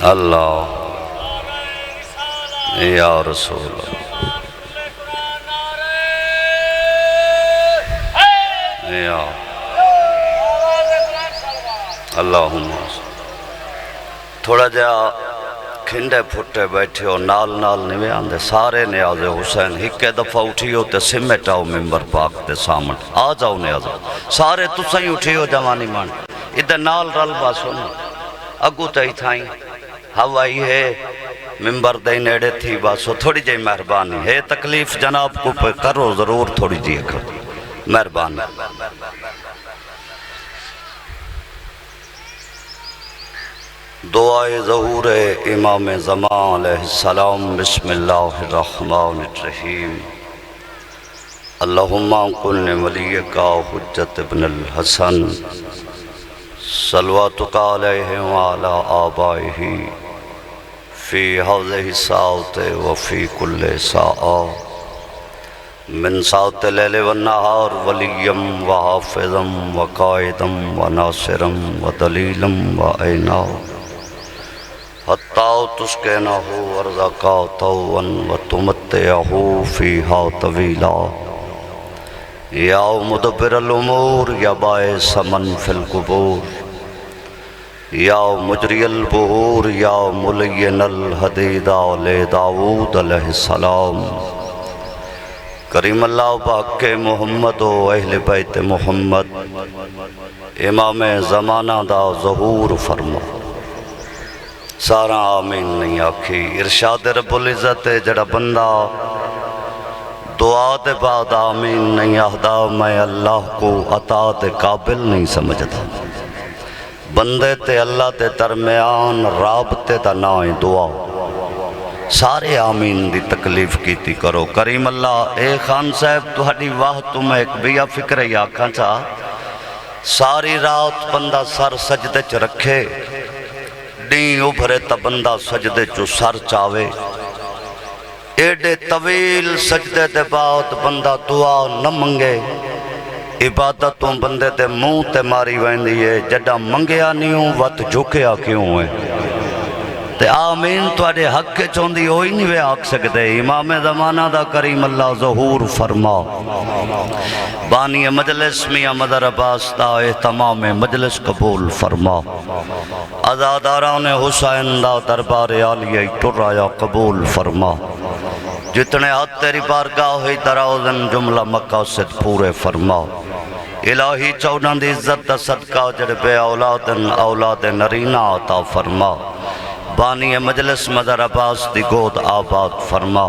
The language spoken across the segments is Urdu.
اللہ یا رسول یا اللہم تھوڑا جا کھنڈے پھٹے بیٹھے ہو نال نال نوے آندے سارے نیاز حسین ہکے دفعہ اٹھیو تے سمیٹ آؤ ممبر پاک تے سامن آ جاؤ نیاز سارے تسائیں اٹھیو جوانی مان ادھر نال رل باسو نا اگو تائی تھائیں ہوائی ہے ممبر دے نیڑے تھی باسو تھوڑی جائی مہربانی ہے تکلیف جناب کو پہ کرو ضرور تھوڑی جی کرو مہربانی دعائے ظہور امام زمان علیہ السلام بسم اللہ الرحمن الرحیم اللہم کن ولیکا حجت ابن الحسن صلواتک علیہ وعلا آبائہ فی حوضہ ساعت وفی کل ساعہ من ساعت لیل والنہار ولیم وحافظم وقائدم وناصرم ودلیلم وعینا حتیٰ تسکنہو ورزقاتو وتمتعہو فیہا طویلا یا مدبر الامور یا باعث من فی القبور یا مجری البحور یا ملین الحدیدہ لداود علیہ السلام کریم اللہ پاک محمد و اہل بیت محمد امام زمانہ دا ظہور فرما سارا آمین نہیں آکھی ارشاد رب العزت جڑا بندہ دعا دے بعد آمین نہیں آہدا میں اللہ کو عطا قابل نہیں سمجھتا بندے تے اللہ تے درمیان رابطے دا نائیں دعا سارے آمین دی تکلیف کیتی کرو کریم اللہ اے خان صاحب تہاڈی واہ تمہیں ایک بیا فکر ہی آکھاں چاہ ساری رات بندہ سر سجدے چ رکھے دین ابھرے تا بندہ سجدے چو سر چاوے ایڈے طویل سجدے دے بعد بندہ دعا نہ منگے عبادتوں بندے دے منہ تے ماری ویندی ہے جڈا منگیا نیوں وقت جھکیا کیوں ہے تے آمین تو اڈے حق کے چوندی ہوئی نہیں وے آکھ سکتے امام زمانہ دا کریم اللہ ظہور فرما بانی مجلس میاں مدر عباس دا اہتمام مجلس قبول فرما عزاداران حسین دا دربار عالیہ ٹرایا قبول فرما جتنے ہاتھ تیری بارگاہ ہوئی دراؤزن جملہ مقاصد پورے فرما الہی چودن دی عزت دا صدقہ جڑبے اولاد نرینہ عطا فرما بانی مجلس مدر عباس دی گود آباد فرما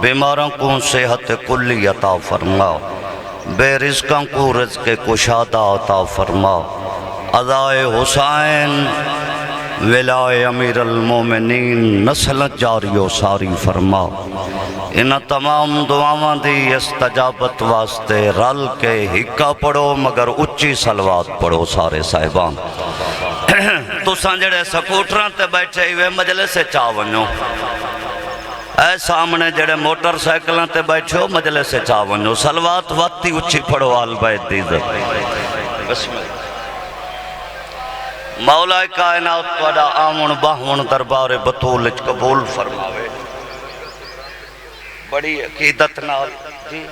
بیماروں کو صحت کلی عطا فرما بے رزقوں کو رزق کشادہ عطا فرما عزائے حسین ولائے امیر المومنین نسل جاری و ساری فرما ان تمام دعاواں دی استجابت واسطے رل کے ہکا پڑھو مگر اچھی صلوات پڑھو سارے صاحبان تو سانجڑے سکوٹران تے بیٹھے ہوئے مجلس سے چاونیو اے سامنے جڑے موٹر سائیکلان تے بیٹھے ہو مجلس سے چاونیو صلوات وقتی اچھی پڑھو آل بیت دیزت بسم اللہ مولا کائنات توڑا آمن باہمن دربار بطول قبول فرماوے بڑی عقیدت نال جی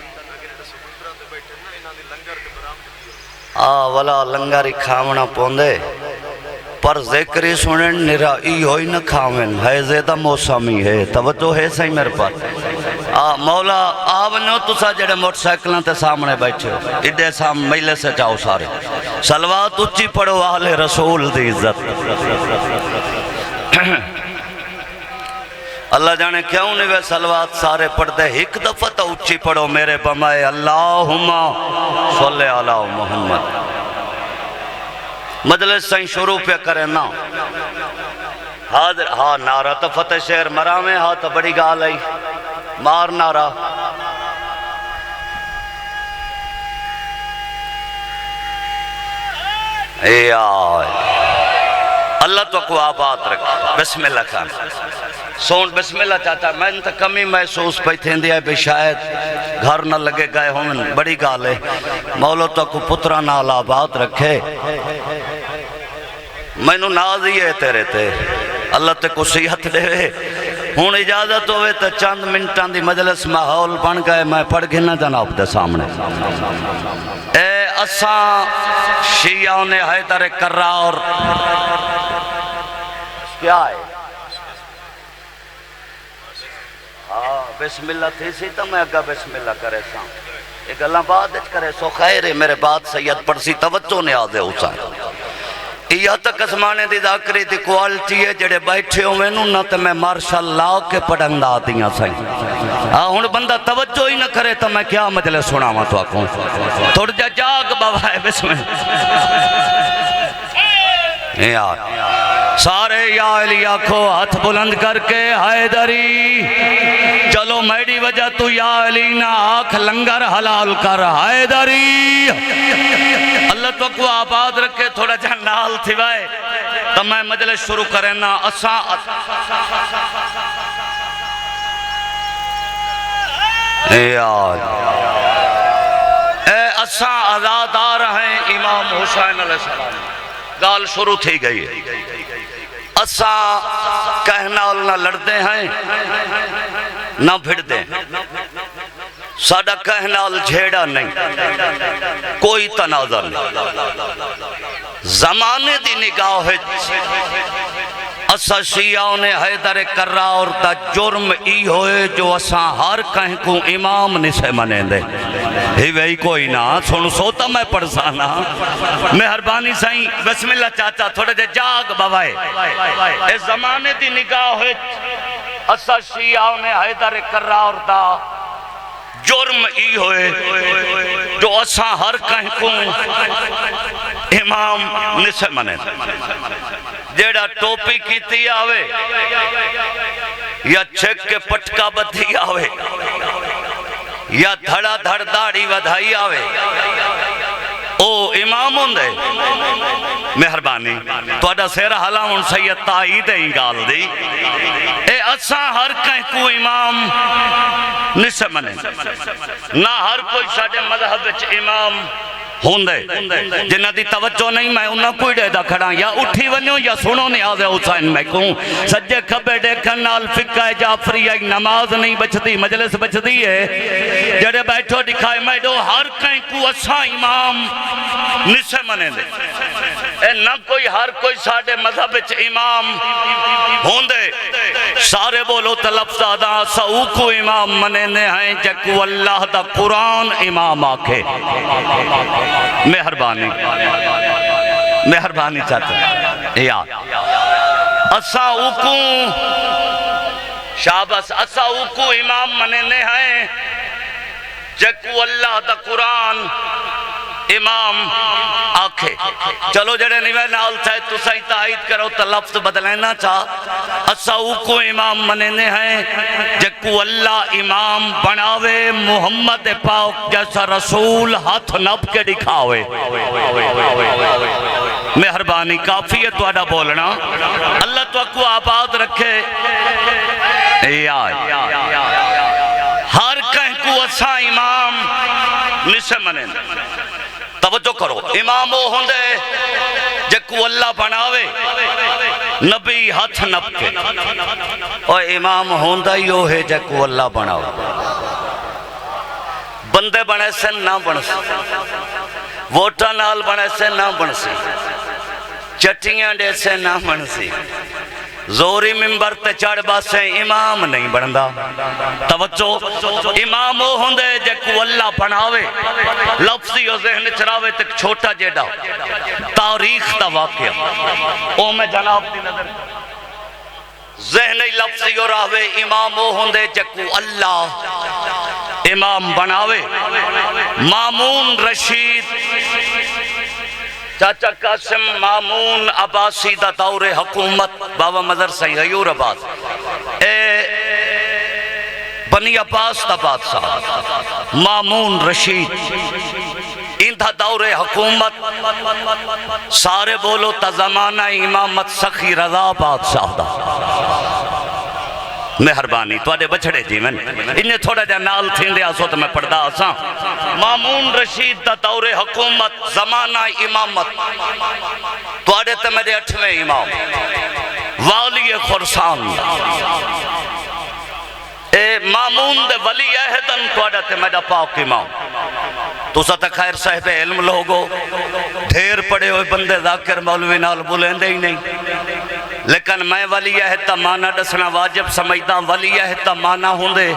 والا لنگاری کھامنا پوندے پر ذکری سنن نرائی ہوئی نہ کھاوین ہے زیدہ موسمی ہے توجہ ہے صحیح میرے پاس مولا آونیو تسا جڑے موٹر سائیکلوں تے سامنے بیٹھے ہو ایڈے سام میلے سے چاہو سارے صلوات اچھی پڑھو اہل رسول دی عزت اللہ جانے کیوں نہیں وہ صلوات سارے پڑھ دے ایک دفعہ تو اچھی پڑھو میرے بمائے اللہم صلی علی محمد مجلس سائیں شروع پہ کریں نا حاضر ہاں نعرہ تو فتح شہر مراویں ہاں تو بڑی گال آئی مار نعرہ اے آئے اللہ تو کو آباد رکھ بسم اللہ خان سون بسم اللہ چاچا میں تو کمی محسوس پہ تھیں دیا بھی شاید گھر نہ لگے گئے ہوں بڑی گال ہے مولو تو کو پترہ نال آباد رکھے میں نو ناز ہی ہے تیرے تے اللہ تے کو صحت دے ہون اجازت ہوئے تو چند منٹان دی مجلس ماحول بن گئے میں پڑھ گھنا جناب دے سامنے اے اساں شیعوں نے حیدر کرار کیا ہے بسم اللہ تھی سی تو میں اگا بسم اللہ کرے ساں ایک اللہ بعد کرے سو خیر ہے میرے بعد سید پڑسی توجہ نے آدھے ہوسا یہ تک اسمانے دی ذاکری دی کوالٹی ہے جڑے بیٹھے ہوئے نہ تو میں مارشل لا کے پڑھندا دیاں سائیں ہن بندہ توجہ ہی نہ کرے تو میں کیا مجلس سناواں تو آکھوں تھوڑ جا جاگ بابا ہے بسم یار سارے یا علی آنکھو ہاتھ بلند کر کے حیدری چلو میری وجہ تو یا علی نہ آنکھ لنگر حلال کر حیدری اللہ تو کو آباد رکھے تھوڑا جنال تھی وائے تو میں مجلس شروع کریں نا اساں اساں آزادار ہیں امام حسین علیہ السلام گال شروع تھی گئی ہے اساں کہنا نہ لڑتے ہیں نہ بھڑتے ساڑھا کہنا جھیڑا نہیں کوئی تنازع نہیں زمانے دی نگاہ اسا شیعوں نے حیدر کرار دا جرم ای ہوئے جو اسا ہر کہیں کو امام نہیں سے منے دے ہی وہی کوئی نہ سن سوتا میں پڑھسانا مہربانی سائیں بسم اللہ چاچا تھوڑے دے جاگ بوائے اس زمانے دی نگاہ ہوئے اسا شیعوں نے حیدر کرار دا جرم ای ہوئے جو اسا ہر کہیں کو امام نہیں سے منے دے جیڑا ٹوپی کیتی آوے یا چھک کے پٹکا بدھی آوے یا دھڑا دھڑ داڑی ودھائی آوے او امام ہوں دے مہربانی تو اڈا سیرہ حلاؤں سید تائید ہی گال دی اے اساں ہر کہیں کو امام نسے منے نہ ہر کوئی ساڑھے مذہب وچ امام ہوں دے جنہ دی توجہ نہیں میں انہاں کوئی دے دا کھڑا یا اٹھی ونیوں یا سنو نیاز حسین میں کہوں سجے کھبے دیکھن نال فقہ جعفری ایک نماز نہیں بچتی مجلس بچتی ہے جڑے بیٹھو دکھائے میں دو ہر کہیں کو اساں امام نسے منے دے اے نہ کوئی ہر کوئی ساڑھے مذہب وچ امام ہوں دے سارے بولو تلفظ آدھا سعوکو امام منے نے ہیں جکو اللہ دا قرآن امام آکھے مہربانی مہربانی چاہتا یا اسا اوکو شابس اسا اوکو امام مننے ہیں جکو اللہ دا قرآن امام آکھے چلو جڑے نیوے نال چاہے تو سہی تائید کرو تو لفظ بدلینا چاہ اساو کو امام مننے ہیں جکو اللہ امام بناوے محمد پاک جیسا رسول ہاتھ نب کے دکھاوے مہربانی کافی ہے تو اڈا بولنا اللہ تو اکو آباد رکھے ہر کہیں کو اسا امام نسے مننے توجہ کرو امام وہ ہوں دے جکو اللہ بناوے نبی ہاتھ نب کے اور امام ہوں دا یو ہے جکو اللہ بناوے بندے بنے سے نہ بن سی ووٹا نال بنے سے نہ بن سی چٹیاں دے سے نہ بن سی زوری ممبر تے چڑھ باسے امام نہیں بندا توجہ امام وہ ہوں دے جکو اللہ بناوے لفظی و ذہن چراوے تک چھوٹا جیڑا تاریخ دا واقعہ او میں جناب دی نظر ذہنی لفظی و راوے امام وہ ہوں دے جکو اللہ امام بناوے مامون رشید چاچا قاسم مامون عباسی دا دور حکومت بابا مدر سی غیور عباس بنی عباس دا بادشاہ مامون رشید اندھا دور حکومت سارے بولو تا زمانہ امامت سخی رضا بادشاہ دا مہربانی تواڈے بچڑے جیون انہیں تھوڑا جا نال تھیندے آسو تو میں پڑھدا آساں مامون رشید دا دور حکومت زمانہ امامت تواڈے تے میرے 8ویں امام والی خرسان اے مامون دے ولی عہدن تواڈے تے میرا پاک امام تسا تے خیر صاحب علم لوگو ڈھیر پڑے ہوئے بندے ذاکر مولوی نال بولندے ہی نہیں لیکن میں ولی عہد دا معنی دسنا واجب سمجھدا ولی عہد دا معنی ہوندے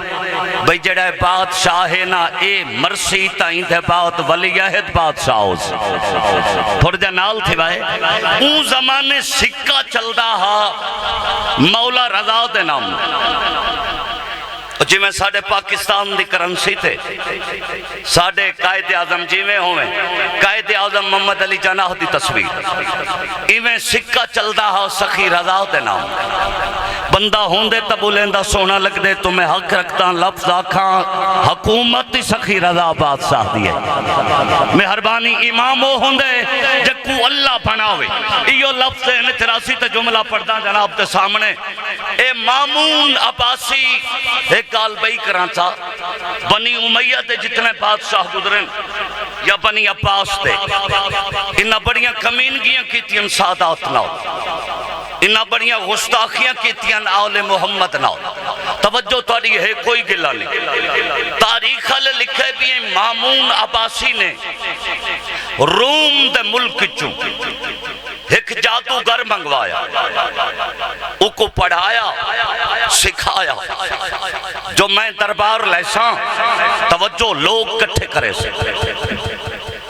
بھئی جڑا بادشاہ ہے نا اے مرسی تائیں دے بعد ولی عہد بادشاہ ہو تھوڑا جا نال تھی بھائی اون زمانے سکہ چلدا ہا مولا رضا دے نام جی میں ساڑھے پاکستان دی کرنسی تھے ساڑھے قائد اعظم جی میں ہوئے قائد اعظم محمد علی جناح دی تصویر ایویں سکہ چلدا ہا سخی رضا دے نام بندہ ہوندے تبولیندہ سونا لگ دے تمہیں حق رکھتا لفظ آکھاں حکومت دی سخی رضا بادشاہ دیئے مہربانی امام ہو ہوندے جکو اللہ بناوے ایو لفظ ہے تراسی تے جملہ پڑھدا جناب تے سامنے اے مامون عباسی ایک گال بئی کران تھا بنی امیہ دے جتنے بادشاہ گزرن یا بنی عباس دے انہا بڑیاں کمینگیاں کیتیاں سادات ناؤ انہا بڑیاں غستاخیاں کیتیاں آل محمد ناؤ توجہ تاری ہے کوئی گلہ نہیں تاریخ لے لکھے بھی ہیں مامون عباسی نے روم دے ملک چوں ایک جادوگر منگوایا او کو پڑھایا سکھایا جو میں دربار لیساں توجہ لوگ کٹھے کرے سے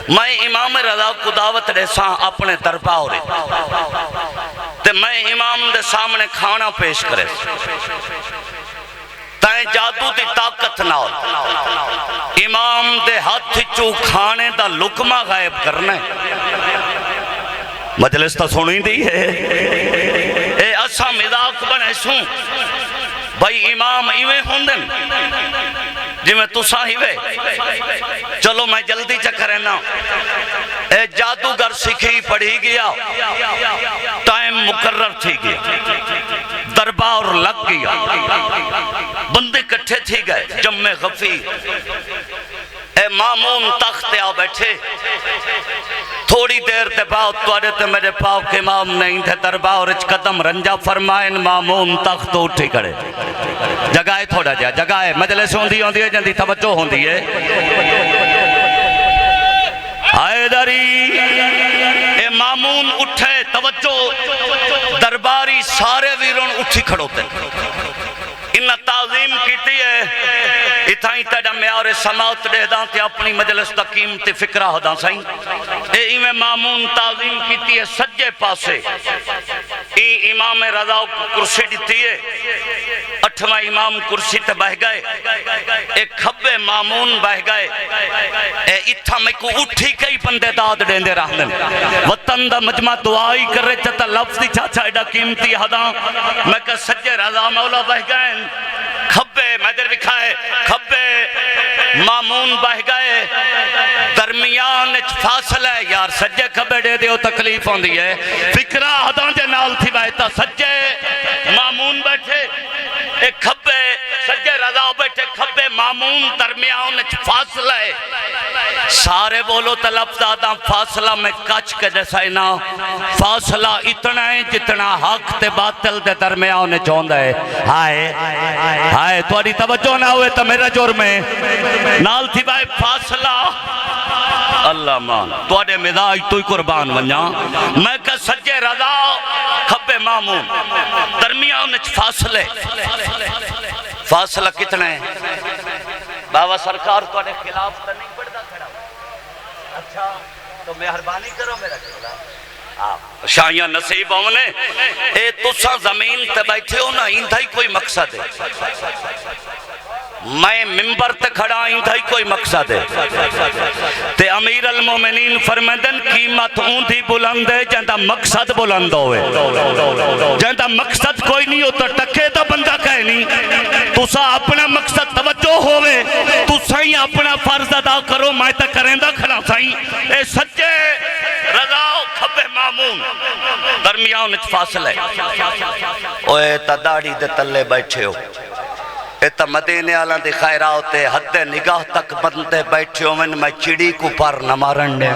میں امام رضا کو دعوت لیساں اپنے دربار تے میں امام دے سامنے کھانا پیش کرے سے تائیں جادو دی طاقت نہ امام دے ہاتھ چو کھانے دا لکمہ غائب کرنے مجلس تا سنی دی ہے اے اسا مذاق بنے سوں بھائی امام ایویں ہوندن جی میں تسا ہیوے چلو میں جلدی چکرے نا اے جادوگر سکھی پڑھی گیا ٹائم مقرر تھی گیا دربار لگ گیا بندے کٹھے تھی گئے جمع غفی اے مامون تخت آ بیٹھے تھوڑی دیر تے بعد توڑے تے میرے پاک امام نہیں تھے دربار اچ قدم رنجا فرمائن مامون تخت اٹھی کڑے جگائے تھوڑا جا جگائے مجلس ہوندی ہے جندی توجہ ہوندی ہے حیدری اے مامون اٹھے توجہ درباری سارے ویرون اٹھی کھڑوتے انہا تعظیم کیتی ہے اتھائیں تیڑا میار سماعت دے داں تے اپنی مجلس تا قیمتی فکرہ ہو داں سائیں اے ایمیں مامون تعظیم کیتی ہے سجے پاسے امام رضا کرسی دیتی ہے 8واں امام کرسی تے بہ گئے ایک کھبے مامون بہ گئے اے اتھا میں کو اٹھی کئی بندے داد دیندے رہنن وطن دا مجمع دعائی کر رہے چاہتا لفظ دی چاچا ایڈا قیمتی حداں میں کہ سجے رضا مولا بہ گئے کھبے میں در بکھائے کھبے مامون بہ گئے درمیان فاصلہ ہے یار سجے کھبے دے دیو تکلیف ہوں دی ہے فکرہ حداں جے نال تھی بائیتا سجے مامون بیٹھے ایک کھبے سجے رضا بیٹھے کھبے مامون درمیان فاصلہ ہے سارے بولو طلب دادا فاصلہ میں کچھ کے جیسا ہی نا فاصلہ اتنا ہے جتنا حق تے باطل دے درمیان چوندہ ہے ہائے توڑی توجہ نہ ہوئے تو میرا جرم ہے نال تھی بھائی فاصلہ اللہ مان توڑے مزاج توی قربان ونجا میں کہ سجے رضا کھبے مامون درمیان فاصلہ کتنا ہے بابا سرکار توڑے خلاف تو نہیں پڑھتا کھڑا اچھا تو مہربانی کرو میرا خلاف شاہیاں نصیب ہونے اے تسا زمین تے بیٹھے ہو نا اندھائی کوئی مقصد ہے میں ممبر تے کھڑا اندھائی کوئی مقصد ہے تے امیر المومنین فرمیدن قیمت اندھی بلند ہے جہاں مقصد بلند ہوئے جہاں مقصد کوئی نہیں ہوتا ٹکے دا بندہ کہے نہیں تسا اپنا مقصد توجہ ہوئے تسا ہی اپنا فرض ادا کرو میں تا کریں دا کھڑا سائیں اے سچے رضا کھبے مامون مامون درمیان فاصلہ اوے تا داڑھی دے تلے بیٹھے ہو اے تا مدینے آلان دی خیرات حد نگاہ تک بندے بیٹھے ہو میں چڑی کو پر نہ مارن دے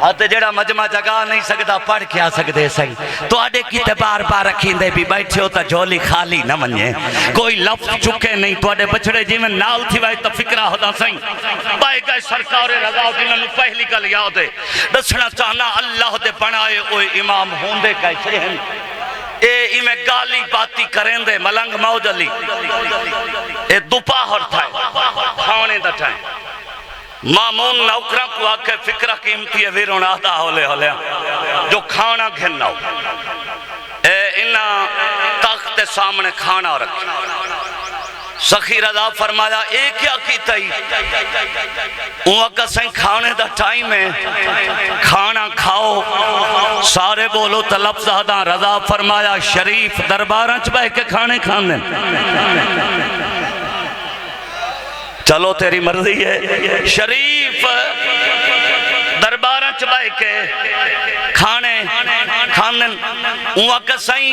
آتے جڑا مجمع جگہ نہیں سکتا پڑھ کیا سکتے سہی تو آڈے کی تے بار بار رکھیں دے بھی بیٹھے ہو تا جھولی خالی نہ منجے کوئی لفظ چکے نہیں تو آڈے بچڑے جی میں نال تھی وائی تا فکرہ ہوتا سہی بائے گئے سرکار رضا جنہوں نے پہلی کل یاد ہے دسنا چاہنا اللہ دے بنائے اوے امام ہوندے کیسے ہیں اے میں گالی باتی کریں دے ملنگ موج علی اے دوپہر تھا کھانے دا ٹائم مامون نوکرہ کو آکے فکرہ قیمتی ہے ویرون آدھا ہولے ہولے جو کھانا گھننا ہو انہا تخت سامنے کھانا رکھیں سخی رضا فرمایا اے کیا کیتا ہی وہ کسیں کھانے دا ٹائم ہے کھانا کھاؤ سارے بولو تا لفظ آدھا رضا فرمایا شریف دربارنچ بہ کے کھانے کھانے چلو تیری مرضی ہے شریف دربارہ چبائے کے کھانے کھانن اوہ کسائیں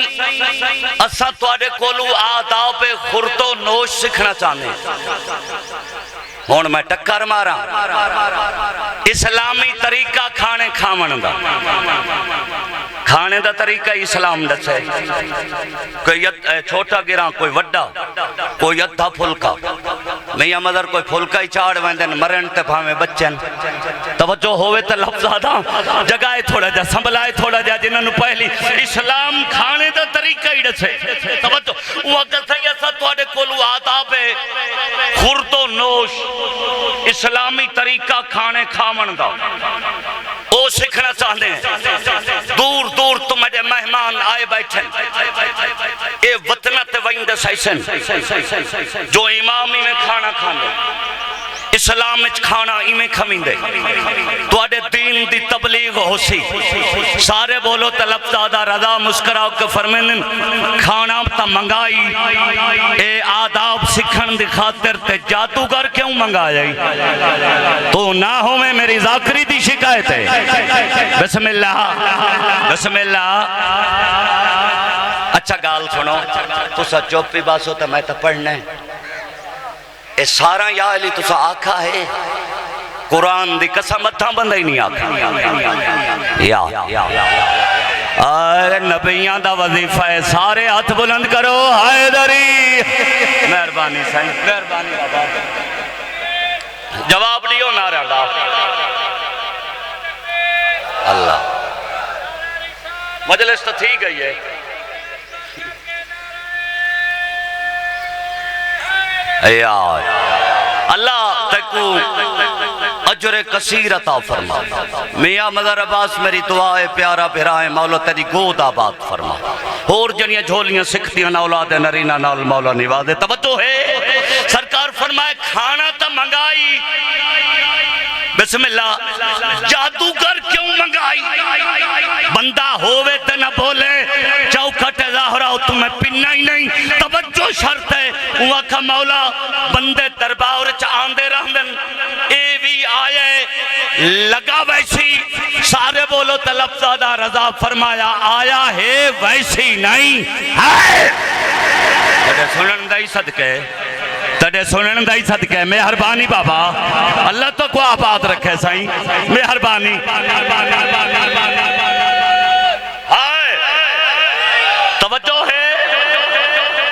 اسا توڑے کولو آداب خورتو نوش سکھنا چاہنے ہون میں ٹکر مارا اسلامی طریقہ کھانے کھامن دا کھانے دا طریقہ اسلام دا سے کوئی چھوٹا گران کوئی وڈا کوئی ادھا پھلکا میاں مدر کوئی پھلکا ہی چاڑ ویندن مرن تے پھامے بچن توجہ ہوئے تے لفظ آدھا جگائے تھوڑا جا سنبھلائے تھوڑا جا جنہوں نے پہلی اسلام کھانے دا طریقہ ہی سے توجہ وہ کہتا ہے ایسا توڑے کولو آداب خورتو نوش اسلامی طریقہ کھانے کھامن دا او سکھنا چاہنے ہیں دور دور تمہارے مہمان آئے بیٹھیں اے وطنت ویندے سائسن جو امامی میں کھانا کھانے اسلام اچ کھانا ایمیں کھمیں دے تو آڑے دین دی تبلیغ ہو سی سارے بولو طلب دادا رضا مسکراؤ کے فرمینن کھانا تا منگائی اے آداب سکھن دی خاطر تے جادوگر کیوں منگا جائی تو نہ ہو میں میری ذاکری دی شکایت ہے بسم اللہ بسم اللہ اچھا گال سنو تو سا چوپی باسو تا میں تا پڑھنے اے سارا یا علی تو سا آکھا ہے قرآن دی قسم اتھا بندہ ہی نہیں آکھا یا آئے نبیان دا وظیفہ ہے سارے ہاتھ بلند کرو حیدری مہربانی سائیں مہربانی بابا جواب دیو نعرہ اللہ مجلس تو تھی گئی ہے اللہ تکو اجر کثیر عطا فرما میاں مدر عباس میری دعا ہے پیارا بھرائے مولا تیری گود آباد فرما اور جنیاں جھولیاں سکھتیاں نہ اولاد نرینہ نال مولا نوازے توجہ ہے سرکار فرمائے کھانا تا منگائی بسم اللہ جادوگر کیوں منگائی بندہ ہووے تے نہ بولے چوکھٹ ظاہرہ تمہیں پننا ہی نہیں توجہ شرط ہے وہ کا مولا بندے دربار آندے رہندن اے بھی آئے لگا ویسی سارے بولو طلب زادہ رضا فرمایا آیا ہے ویسی نہیں ہے تڑے سنن دائی صدقے تڑے سنن دائی صدقے مہربانی بابا اللہ تو کو آباد رکھے سائیں مہربانی توجہ ہے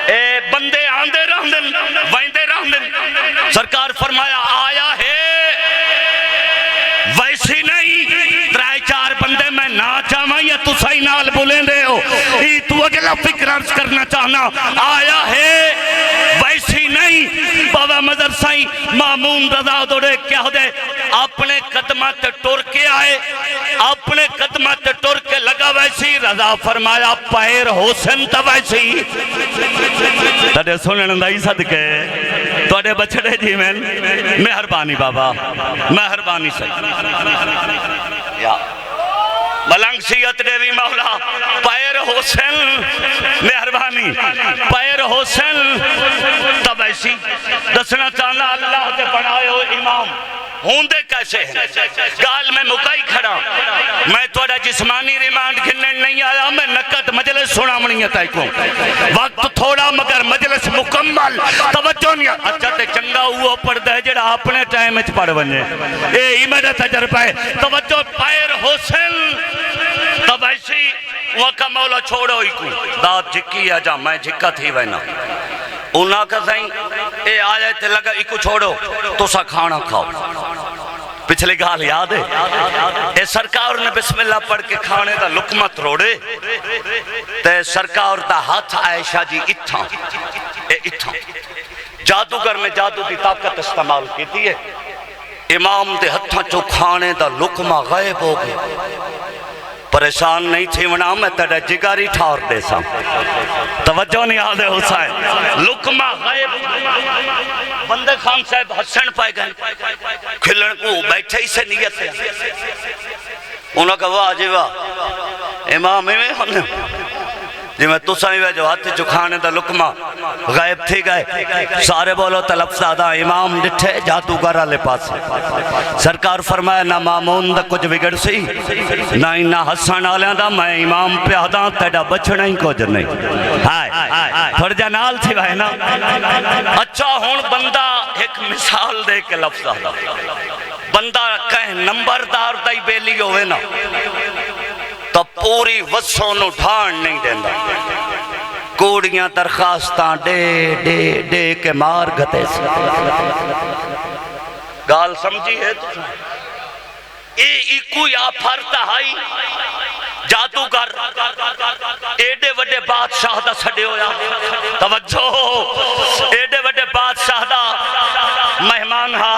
اے بندے آندے رہندن ویندے رہندن سرکار فرمایا آیا ہے ویسی نہیں ترائے چار بندے میں نہ چاہواں یا تو صحیح نال بولیں دے ہو تو اگلا فکر عرض کرنا چاہنا آیا ہے ویسی نہیں بابا مدر سائیں مامون رضا دوڑے کیا ہو دے اپنے قدمات ٹور کے آئے اپنے قدمات ٹور کے لگا ویسی رضا فرمایا پہر حسن تا ویسی تڑے سنن دائی صدقے توڑے بچڑے جی میں مہربانی بابا مہربانی صحیح یا ملنگ سیت دیوی مولا پیر حسن مہربانی پیر حسن تب ایسی دسنا چاہنا اللہ تے بنائے ہو امام ہوندے کیسے ہیں گال میں مکائی کھڑا میں توڑا جسمانی ریمانڈ کھنن نہیں آیا میں نکت مجلس سنا منیت ہے کو وقت تھوڑا مگر مجلس مکمل توجہ نہیں اچھا تے چنگا ہوا پڑھ دے جڑا اپنے ٹائم اچھ پڑھ بنے ہی میرا تجربہ ہے توجہ پیر حسن تب ایسی وقت مولا چھوڑو ہی کو داد جھکی ہے جا میں جھکا تھی وینا انہاں کا سائیں اے آئے تے لگا ایکو چھوڑو تو سا کھانا کھاؤ پچھلی گال یاد ہے اے سرکار نے بسم اللہ پڑھ کے کھانے دا لقمت روڑے تے سرکار دا ہاتھ عائشہ جی اتھاں اے اتھاں جادوگر میں جادو دی طاقت استعمال کی تھی ہے امام دے ہتھاں چو کھانے دا لقمہ غائب ہو گئے پریشان نہیں تھی ونا میں تیرے جگاری ٹھار دے سا توجہ نہیں آدھے حسین لقمہ غائب بندے خان صاحب حسن پائے گئے کھلن کو بیٹھے ہی سے نیت ہے انہوں کہا واہ جی واہ امام میں ہم جی میں تو سائیں جو ہاتھ چکھانے دا لقمہ غائب تھی گئے سارے بولو طلب سادہ امام ڈٹھے جادوگرہ لے پاس سرکار فرمایا نہ مامون دا کچھ بگڑ سی نہ حسن آلیاں دا میں امام پیاداں تیڑا بچھنا ہی کچھ نہیں ہائے تھوڑ جانال تھی بھائی نا اچھا ہون بندہ ایک مثال دے کے لفظ آدھا بندہ کہیں نمبردار دائی بیلی ہوئے نا تو پوری وسوں نو ڈھان نہیں دیندہ کوڑیاں درخواستاں دے کے مار گھتے سے گال سمجھی ہے تو ایکو یا پھرتا ہائی جادوگر ایڈے وڈے بادشاہ دا سڑے ہویا توجہ ایڈے وڈے بادشاہ دا مہمان ہا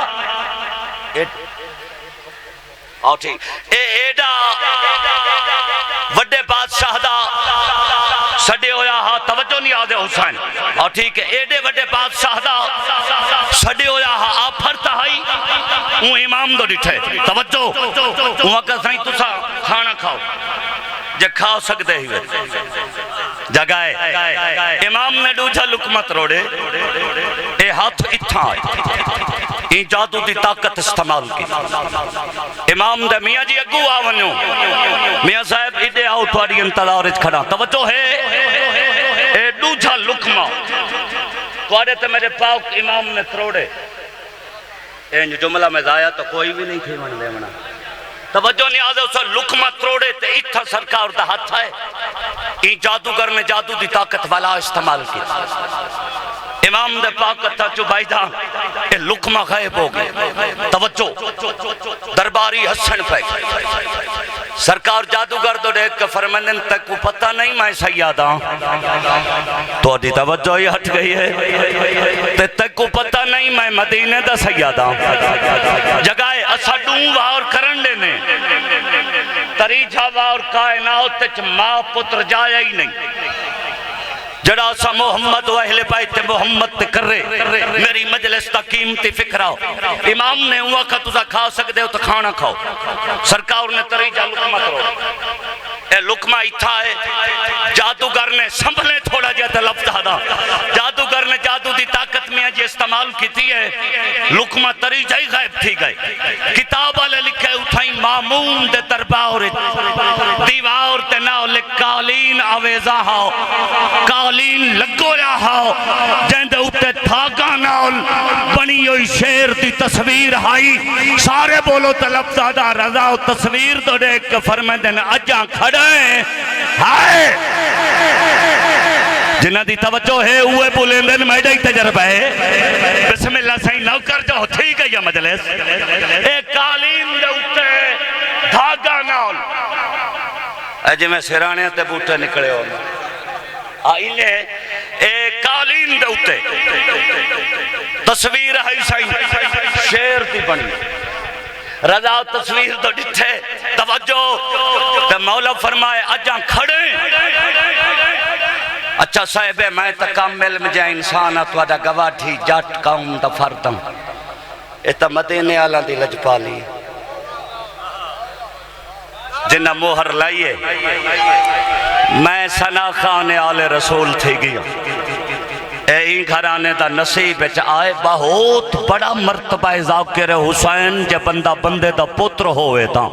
آؤ ٹھیک ایڈا وڈے بادشاہ دا سڑے ہویا ہا توجہ نہیں آدھے حسین اور ٹھیک ہے ایڈے وڈے بادشاہ دا سڑے ہویا ہا آپ پھرتا ہائی وہ امام دو ڈٹھے توجہ وہاں کا سائیں تسا کھانا کھاؤ جے کھاؤ سکتے ہوئے جگائے امام نے ڈوجھا لقمت روڑے اے ہاتھ اتھا آئے این جادو دی طاقت استعمال کی امام دے میاں جی اگو آونیوں میاں صاحب ایڈے آؤ تواری انتظارج کھڑا توجہ ہے اے ڈوجھا لقمہ توارے تے میرے پاک امام نے تروڑے این جملہ میں ضائع تو کوئی بھی نہیں تھی من دے منا توجہ نہیں آدھے اسے لقمہ تروڑے تے اتھا سرکار دا ہاتھ ہے این جادوگر نے جادو دی طاقت والا استعمال کی امام دے پاک تھا جو بھائی جان اے لقمہ غائب ہو گئے توجہ درباری حسن پہ سرکار جادوگر دو دیکھ کے فرمندن تک کو پتہ نہیں میں سیادہ تو دی توجہ ہی ہٹ گئی ہے تک کو پتہ نہیں میں مدینہ دا سیادہ جگائے اساڈوں وار کرنڈے نے تریجہ وار کائنات تچ ماں پتر جایا ہی نہیں جڑا سا محمد و اہل بیت محمد تے کر رہے میری مجلس تا قیمتی فکرہ امام نے ہوا کہ تُسا کھا سکتے ہو تو کھانا کھاؤ سرکار نے تریجہ لقمہ کرو اے لقمہ اتھا ہے جادوگر نے سنبھلے تھوڑا جاتا لفظ آدھا جادوگر نے جادو دی طاقت میں جی استعمال کی تھی ہے لقمہ تریجہ ہی غائب تھی گئے کتاب والے لکھے اٹھائیں مامون دے دربار دیوار تے ناو لکھ قالین آویزہ ہاؤ قالین لگو یا ہاؤ جہندے اتے تھاگا ناول بنی ہوئی شیر دی تصویر ہائی سارے بولو طلب زادہ رضا و تصویر دو دیکھ کے فرمیدن اجاں کھڑے ہائے جنہ دی توجہ ہے اوے بولندن میڈا ہی تجربہ ہے بسم اللہ سائیں نوکر جو ٹھیک ہے یہ مجلس ایک قالین دے اتے دھاگا ناول اجے میں سرانے تے بوٹے نکلے ہوں آئینے ایک قالین دے اتے تصویر ہے سائیں شیر دی بنی رضا و تصویر دو ڈٹھے توجہ تے مولا فرمائے اجاں کھڑے اچھا صاحب میں تکامل میں جائے انسانا تو اڈا گواٹھی جٹ قوم دا فردم ایتا مدینے آلہ دی لج پالی جنہ موہر لائیے میں سنا خان آل رسول تھی گیا اے گھرانے دا نصیب وچ آئے بہت بڑا مرتبہ ذاکر حسین جے بندہ بندے دا پتر ہوئے تا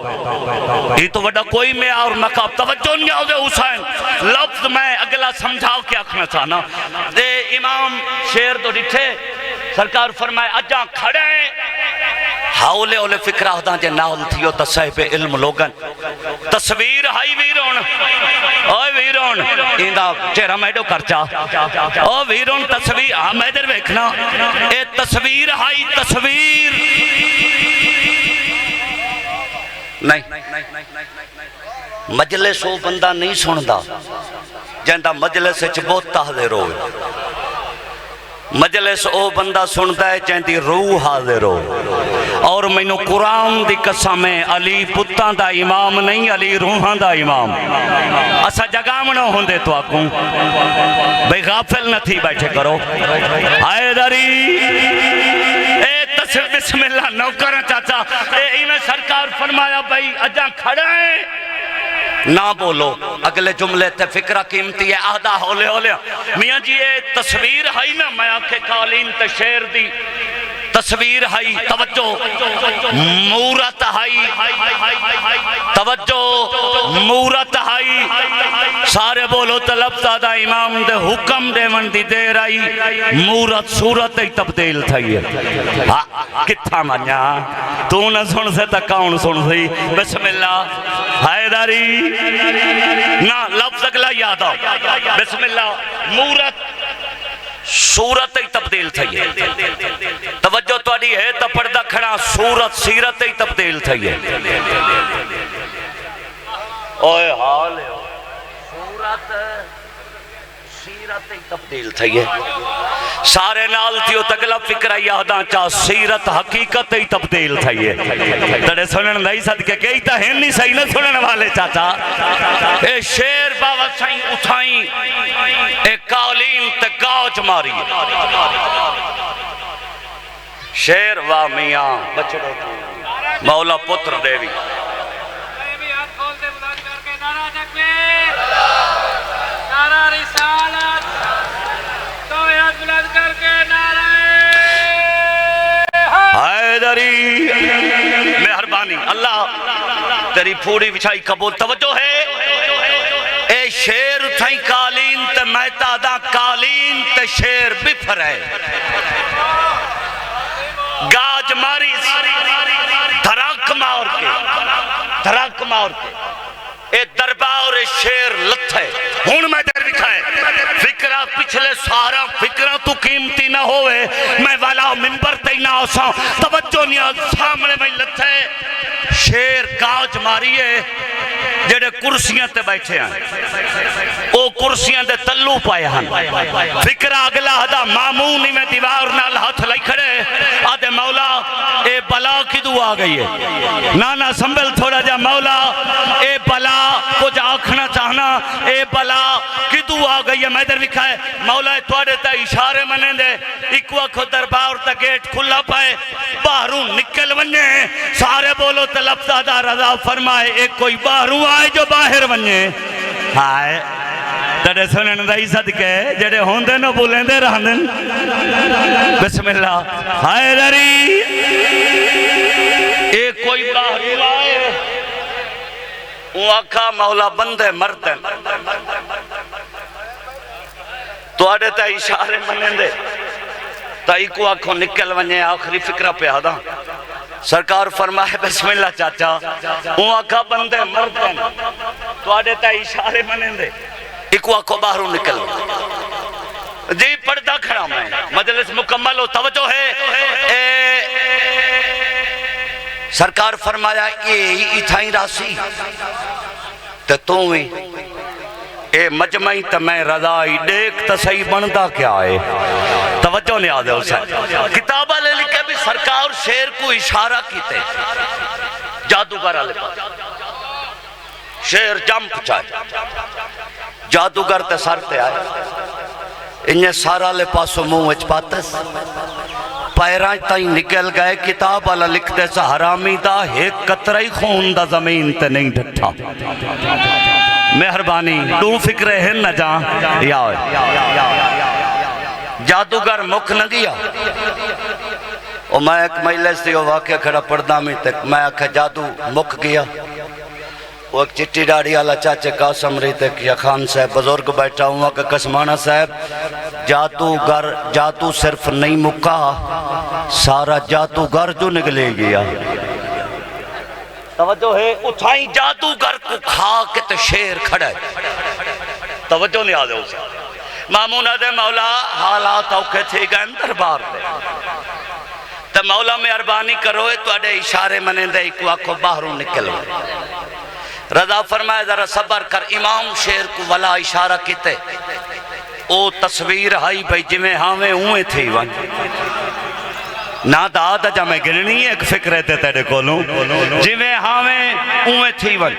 یہ تو بڑا کوئی معیار مقام توجہ نہیں آوے حسین لفظ میں اگلا سمجھاؤ کیا کھنا چاہنا دے امام شیر تو ڈٹھے سرکار فرمائے اجاں کھڑے ہاولے اولے فکرہ ہوتا جے ناول تھیو تا صاحب علم لوگن تصویر ہائی ویرون اوہ ویرون ایندہ چہرہ میڈو کرچا اوہ ویرون تصویر میں در ویکھنا اے تصویر ہائی تصویر نہیں مجلس وہ بندہ نہیں سندا جہندہ مجلس بہت تحضر ہوئے مجلس او بندہ سنتا ہے چاہتی روح حاضر ہو اور میں نے قرآن دی قسم ہے علی پتان دا امام نہیں علی روحان دا امام اسا جگامنو ہوندے تو آکوں بھئی غافل نہ تھی بیٹھے کرو حیدری اے تصویر بسم اللہ نو کرن چاچا اے ایمیں سرکار فرمایا بھئی اجاں کھڑا ہے نہ بولو اگلے جملے تے فکرہ قیمتی ہے آدھا ہولے ہولے میاں جی یہ تصویر ہے نا میں آنکھیں قالین تے شیر دی تصویر ہے توجہ مورت ہے توجہ مورت ہے سارے بولو طلب زادہ امام دے حکم دے من دی دے رہی مورت صورت ہی تبدیل تھئی ہے کتھا منیا تو نہ سن سے تا کون سن سی بسم اللہ حیداری نا لفظ اگلا یاد آؤ بسم اللہ مورت صورت ہی تبدیل تھئی ہے توجہ توڑی ہے تا پردہ کھڑا صورت سیرت ہی تبدیل تھئی ہے اوہ حال ہے صورت سیرت ہی تبدیل تھئی ہے سارے نال تیو تگلا فکرہ یاداں چاہ سیرت حقیقت ہی تبدیل تھئی ہے تڑے سنن نہیں صدقے کئی تا ہیں نہیں صحیح نہ سنن والے چاچا اے شیر باوہ سائیں اٹھائیں اے قالین تے گاج ماری شیر واہ میاں بچڑے مولا پتر دیوی نعرہ رسالت توحید بلند کر کے نعرہ حیدری مہربانی اللہ تیری پھوڑی بچھائی قبول توجہ ہے اے شیر تھائیں قالین تے میتا دا قالین تے شیر بفر ہے گاج ماری دھراک مار کے اے دربار شیر لت ہے ہون میں در دکھائے فکرہ پچھلے سارا فکرہ تو قیمتی نہ ہوئے میں والا منبر تے نہ آساں توجہ نہیں سامنے میں لت ہے شیر گاج ماریے جڑے کرسیاں تے بیٹھے ہیں او کرسیاں دے تلو پائے ہیں فکرہ اگلا ہدا معمونی میں دیوار نال ہاتھ لائی کھڑے آدھے مولا اے بلا کی دعا گئی ہے نانا سنبھل تھوڑا جا مولا اے بلا کچھ آکھنا چاہنا اے بلا کی دعا گئی ہے میں در لکھا ہے مولا توڑے تا اشارے منے دے ایک وقت دربار تا گیٹ کھلا پائے باہروں نکل ونجے سارے بولو طلب زادہ رضا فرمائے ایک کوئی باہروں آئے جو باہر ونجے ہائے تڑے سنن دائی صدقے جڑے ہوندے نو بولیں دے رہندن بسم اللہ حیدری ایک کوئی باہروں آئے وہ آکھا مولا بندے مردیں تو آڑے تا اشارے منیں دے تا ایکو آنکھوں نکل ونجے آخری فکرہ پہ آدھا سرکار فرمائے بسم اللہ چاچا وہ آنکھا بندے مردیں تو آڑے تا اشارے منیں دے ایکو آنکھوں باہروں نکل جی پردہ کھڑا میں مجلس مکمل ہو توجہ ہے سرکار فرمایا اے تھائیں راسی تے توویں اے مجمعی تے میں رضائی دیکھ تے صحیح بندہ کیا ہے توجہ نہیں آدھے اسے کتابہ لے لکھے بھی سرکار شیر کو اشارہ کیتے جادوگر آلے پاس شیر جمپ چاہے جادوگر تے سرتے آئے انہیں سارا لے پاسو منہ اچ پاتس پیران تائیں نکل گئے کتاب والا لکھتے سا حرامی دا ایک قطرہی خون دا زمین تے نہیں ڈھٹا مہربانی تو فکرے ہیں نہ جان یا جادوگر مکھ نہ گیا اور میں ایک مجلس سے واقعہ کھڑا پڑھنا میں تک میں آکھا جادو مکھ گیا وہ ایک چٹی ڈاڑی والا چاچے قاسم رہی تک یا خان صاحب بزرگ بیٹھا ہوا کہ کسمانہ صاحب جادو صرف نہیں مکا سارا جادوگر جو نکلے گیا توجہ ہے اٹھائیں جادوگر کو کھا کے تو شیر کھڑا ہے توجہ نہیں آدھے اسے مامونہ دے مولا حالات اوکے تھے گئے دربار دے تو مولا میں اربانی کروئے تو اڈے اشارے منے دے کو آکھو باہروں نکل رضا فرمائے ذرا صبر کر امام شیر کو ولا اشارہ کیتے او تصویر ہائی بھئی جمیں ہاں اویں تھی وان نہ دادا جا میں گرنی ایک فکرے تے تیرے کولوں جمیں ہاں اویں تھی وان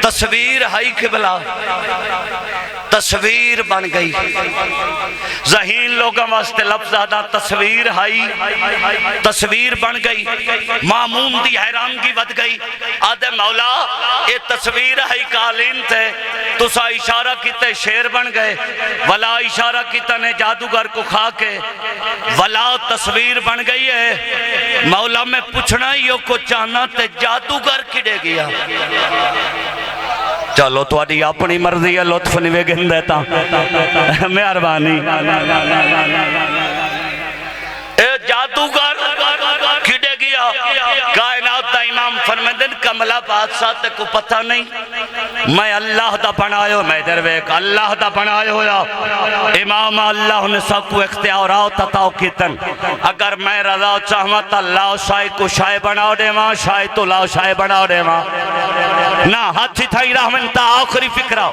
تصویر ہائی قبلہ تصویر بن گئی ذہین لوگوں واسطے لفظ آدھا تصویر ہائی تصویر بن گئی معمون دی حیرانگی ود گئی آدھے مولا یہ تصویر ہائی قالین تھے تو سا اشارہ کیتے شیر بن گئے ولا اشارہ کیتا نے جادوگر کو کھا کے ولا تصویر بن گئی ہے مولا میں پوچھنا ہی کو چاہنا تے جادوگر کھڑے گیا چلو تو اڈی اپنی مرضی ہے لطف نہیں گن دیتا مہربانی اے جادوگر کھڑے گیا کائنات دا امام فرمیدن کملہ بادشاہ تے کو پتہ نہیں میں اللہ دا بنائے میں درویک اللہ دا بنائے ہویا امام اللہ نے سب کو اختیارات عطا کیتن اگر میں رضا چاہوں تا لا شاہ کو شاہ بنا دے ماں شاہ تو لا شاہ بنا دے ماں نہ ہاتھی تھائی رحمن تا آخری فکرہ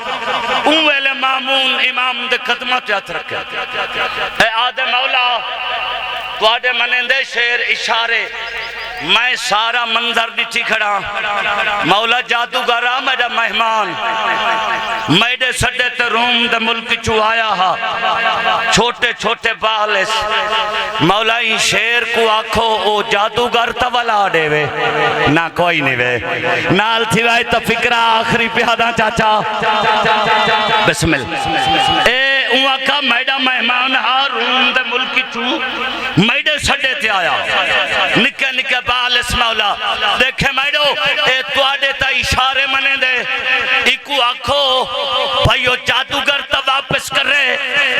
اوہلے مامون امام دے قدمت یاد رکھے اے آدھے مولا تو آدھے منندے شیر اشارے میں سارا منظر دیتی کھڑا مولا جادوگرہ میرا مہمان میرے سڈے تے روم دے ملک چو آیا ہا چھوٹے چھوٹے بالس مولا ہی شیر کو آکھو او جادوگر تولا دے وے نہ کوئی نہیں وے نال تھی وائے تو فکرہ آخری پیادہ چاچا بسم اللہ اے اوہ کا میرا مہمان ہا روم دے ملک چو میرے سڈے تے آیا نکے نکے بالس مولا دیکھے میڈو اے توڑے تا اشارے منے دے ایکو آکھو بھائیو جادوگر تا واپس کر رہے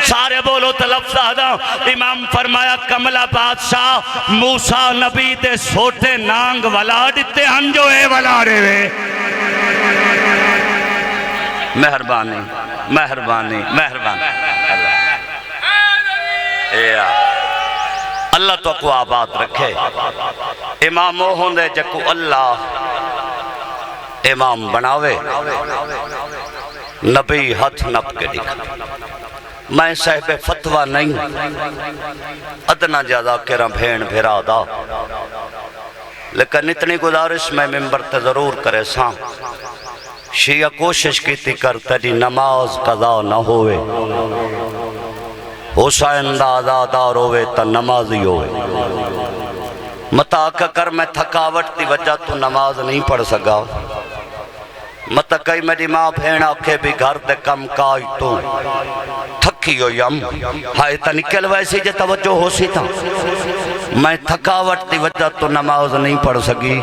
سارے بولو تلفظ آدھا امام فرمایا کملہ بادشاہ موسیٰ نبی دے سوٹے نانگ ولا دیتے ہنجو اے ولا رہے وے مہربانی مہربانی مہربانی اللہ تو کو آباد رکھے اماموں ہوندے جکو اللہ امام بناوے نبی ہتھ نپ کے دکھا میں صاحب فتوہ نہیں ادنا جادہ کرم بھین بھیرا دا لیکن اتنی گزارش میں ممبر تے ضرور کرے ساں شیعہ کوشش کیتی کر تیری نماز قضا نہ ہوئے حسین دا آزادار ہوئے تا نمازی ہوئے متاکہ کر میں تھکاوٹ دی وجہ تو نماز نہیں پڑھ سکا متا کئی میری ماں بھینا کے بھی گھر دے کم کائی تو تھکی ہو یم ہائے تا نکل ویسی جے توجہ ہو سی تھا میں تھکاوٹ دی وجہ تو نماز نہیں پڑھ سکی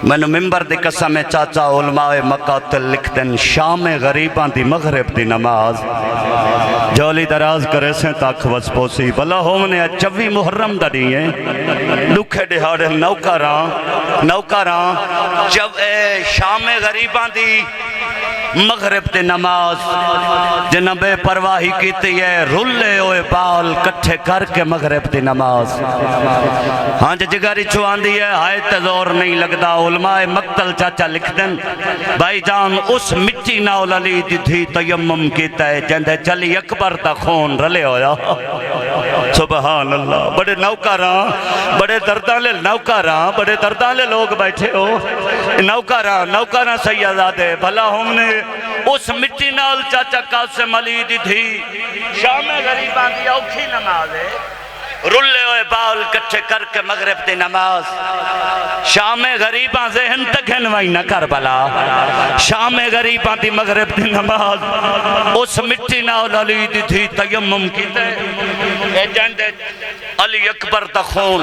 میں نے ممبر دی قسم چاچا علماء مقاتل لکھ دن شام غریبان دی مغرب دی نماز جولی دراز کرے سے تاک وز پوسی بلا ہم نے چوی محرم دڑی ہیں لکھے دہاڑے نوکران جب شام غریبان دی مغرب دی نماز جنب پرواہی کیتی ہے رلے ہوئے بال کٹھے کر کے مغرب دی نماز ہاں جگاری چوان دی ہے ہائے تزور نہیں لگدا علماء مقتل چاچا لکھ دن بھائی جان اس مٹی ناول علی دی تھی تیمم کیتا ہے جندے چلی اکبر تا خون رلے ہویا سبحان اللہ بڑے بڑے دردان لے لوگ بیٹھے ہو نوکران سیدادے بھلا ہم نے اس مٹی نال چاچا قاسم علی دی تھی شام غریبان دی اوکھی نماز ہے رلے ہوئے باول کٹھے کر کے مغرب دی نماز شام غریباں ذہن تکھن وائی نہ کربلا شام غریباں دی مغرب دی نماز اس مٹی نال علی دی تھی تیمم کیتے اے جندے علی اکبر دا خون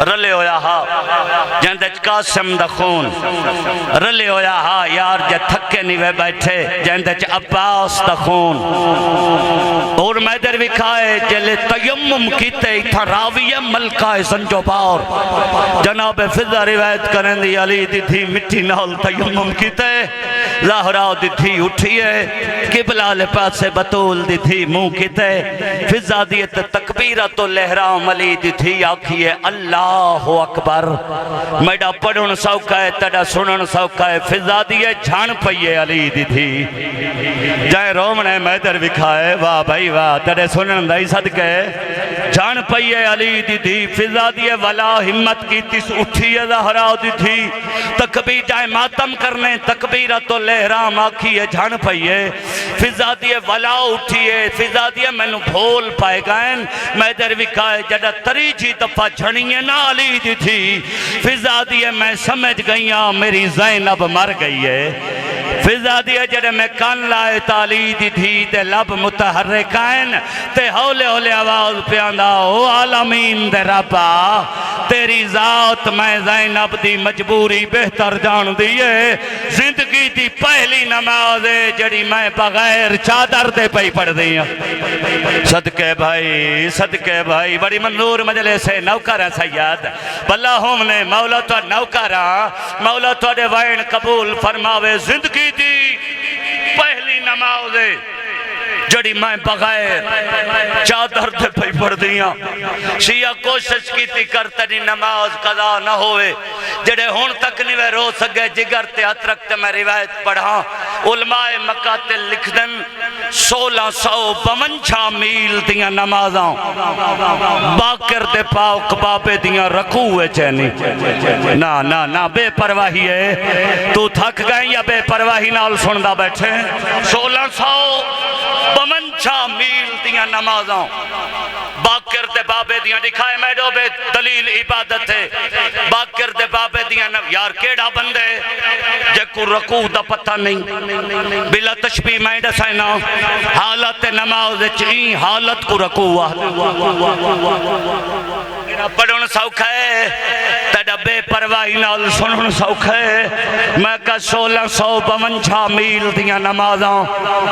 رلے ہویا ہا جندے قاسم دا خون رلے ہویا ہا یار جے تھکے نہیں وے بیٹھے جندے عباس دا خون اور میں در وکھائے جلے تیمم کیتے تھا راویہ ملکہ سنجو بار جناب فضا روایت کریں دی علی دی تھی مٹی نال تیمم کیتے زہرا دی تھی اٹھئے قبلہ لے پاسے بطول دی تھی منہ کیتے فضا دیت تکبیرت و لہرام علی دی تھی آکھئے اللہ اکبر میڈا پڑھن سوکا ہے تڑا سنن سوکا ہے فضا دیے جھان پئیے علی دی تھی جائے رومنے میں در وکھائے واہ بھائی واہ تڑے سنن دائی صدقے جھان پئیے علی دی تھی فضا دیے والا ہمت کی تیس اٹھئے زہرا دی تھی تکبیر جائے ماتم کرنے تکبیرت و لہرام آکھئے جھان پئیے فضا دیے والا اٹھئے فضا دیے میں نو بھول پائے گائیں میں در وکھائے جڑا تری جی دفعہ جھنیے نا علی دی تھی فضا دیے میں سمجھ گئیاں میری زینب مر گئی ہے فضا دیے جڑے میں کان لائے تالی دی تھی دے لب متحرکائن تے ہولے ہولے آواز پیاندہ او عالمین دے ربا تیری ذات میں زینب دی مجبوری بہتر جان دیئے زندگی دی پہلی نماز ہے جڑی میں بغیر چادر دے پہی پڑھ دیئے صدقے بھائی بڑی منظور مجلس ہے نوکرہ سید بلہ ہم نے مولا تو نوکرہ مولا تو دے وائن قبول فرماوے زندگی دی پہلی نماز ہے جڑی میں بغیر چادر دے پہ پڑھ دیاں شیعہ کوشش کی تھی کرتے نہیں نماز قضا نہ ہوئے جڑے ہون تک نہیں وہ رو سکے جگر تے ہاتھ رکھتے میں روایت پڑھا علماء مقاتل لکھ دن 1652 میل دیاں نمازاں باکر دے پاک بابے دیاں رکوع چینی نا بے پرواہی ہے تو تھک گئے یا بے پرواہی نال سندہ بیٹھے 1652 میل دیاں نمازاں باکر دے بابے دیاں دکھائے میں دو بے دلیل عبادت ہے باکر دے بابے دیاں یار کیڑا بندے جے کو رکوع دا پتہ نہیں بلا تشبیح میں ڈسائنا حالت نماز چین حالت کو رکوع پڑھن سوکھا ہے تیڑا بے پرواہی نال سنن سوکھا ہے میں کہا 1652 میل دیاں نمازاں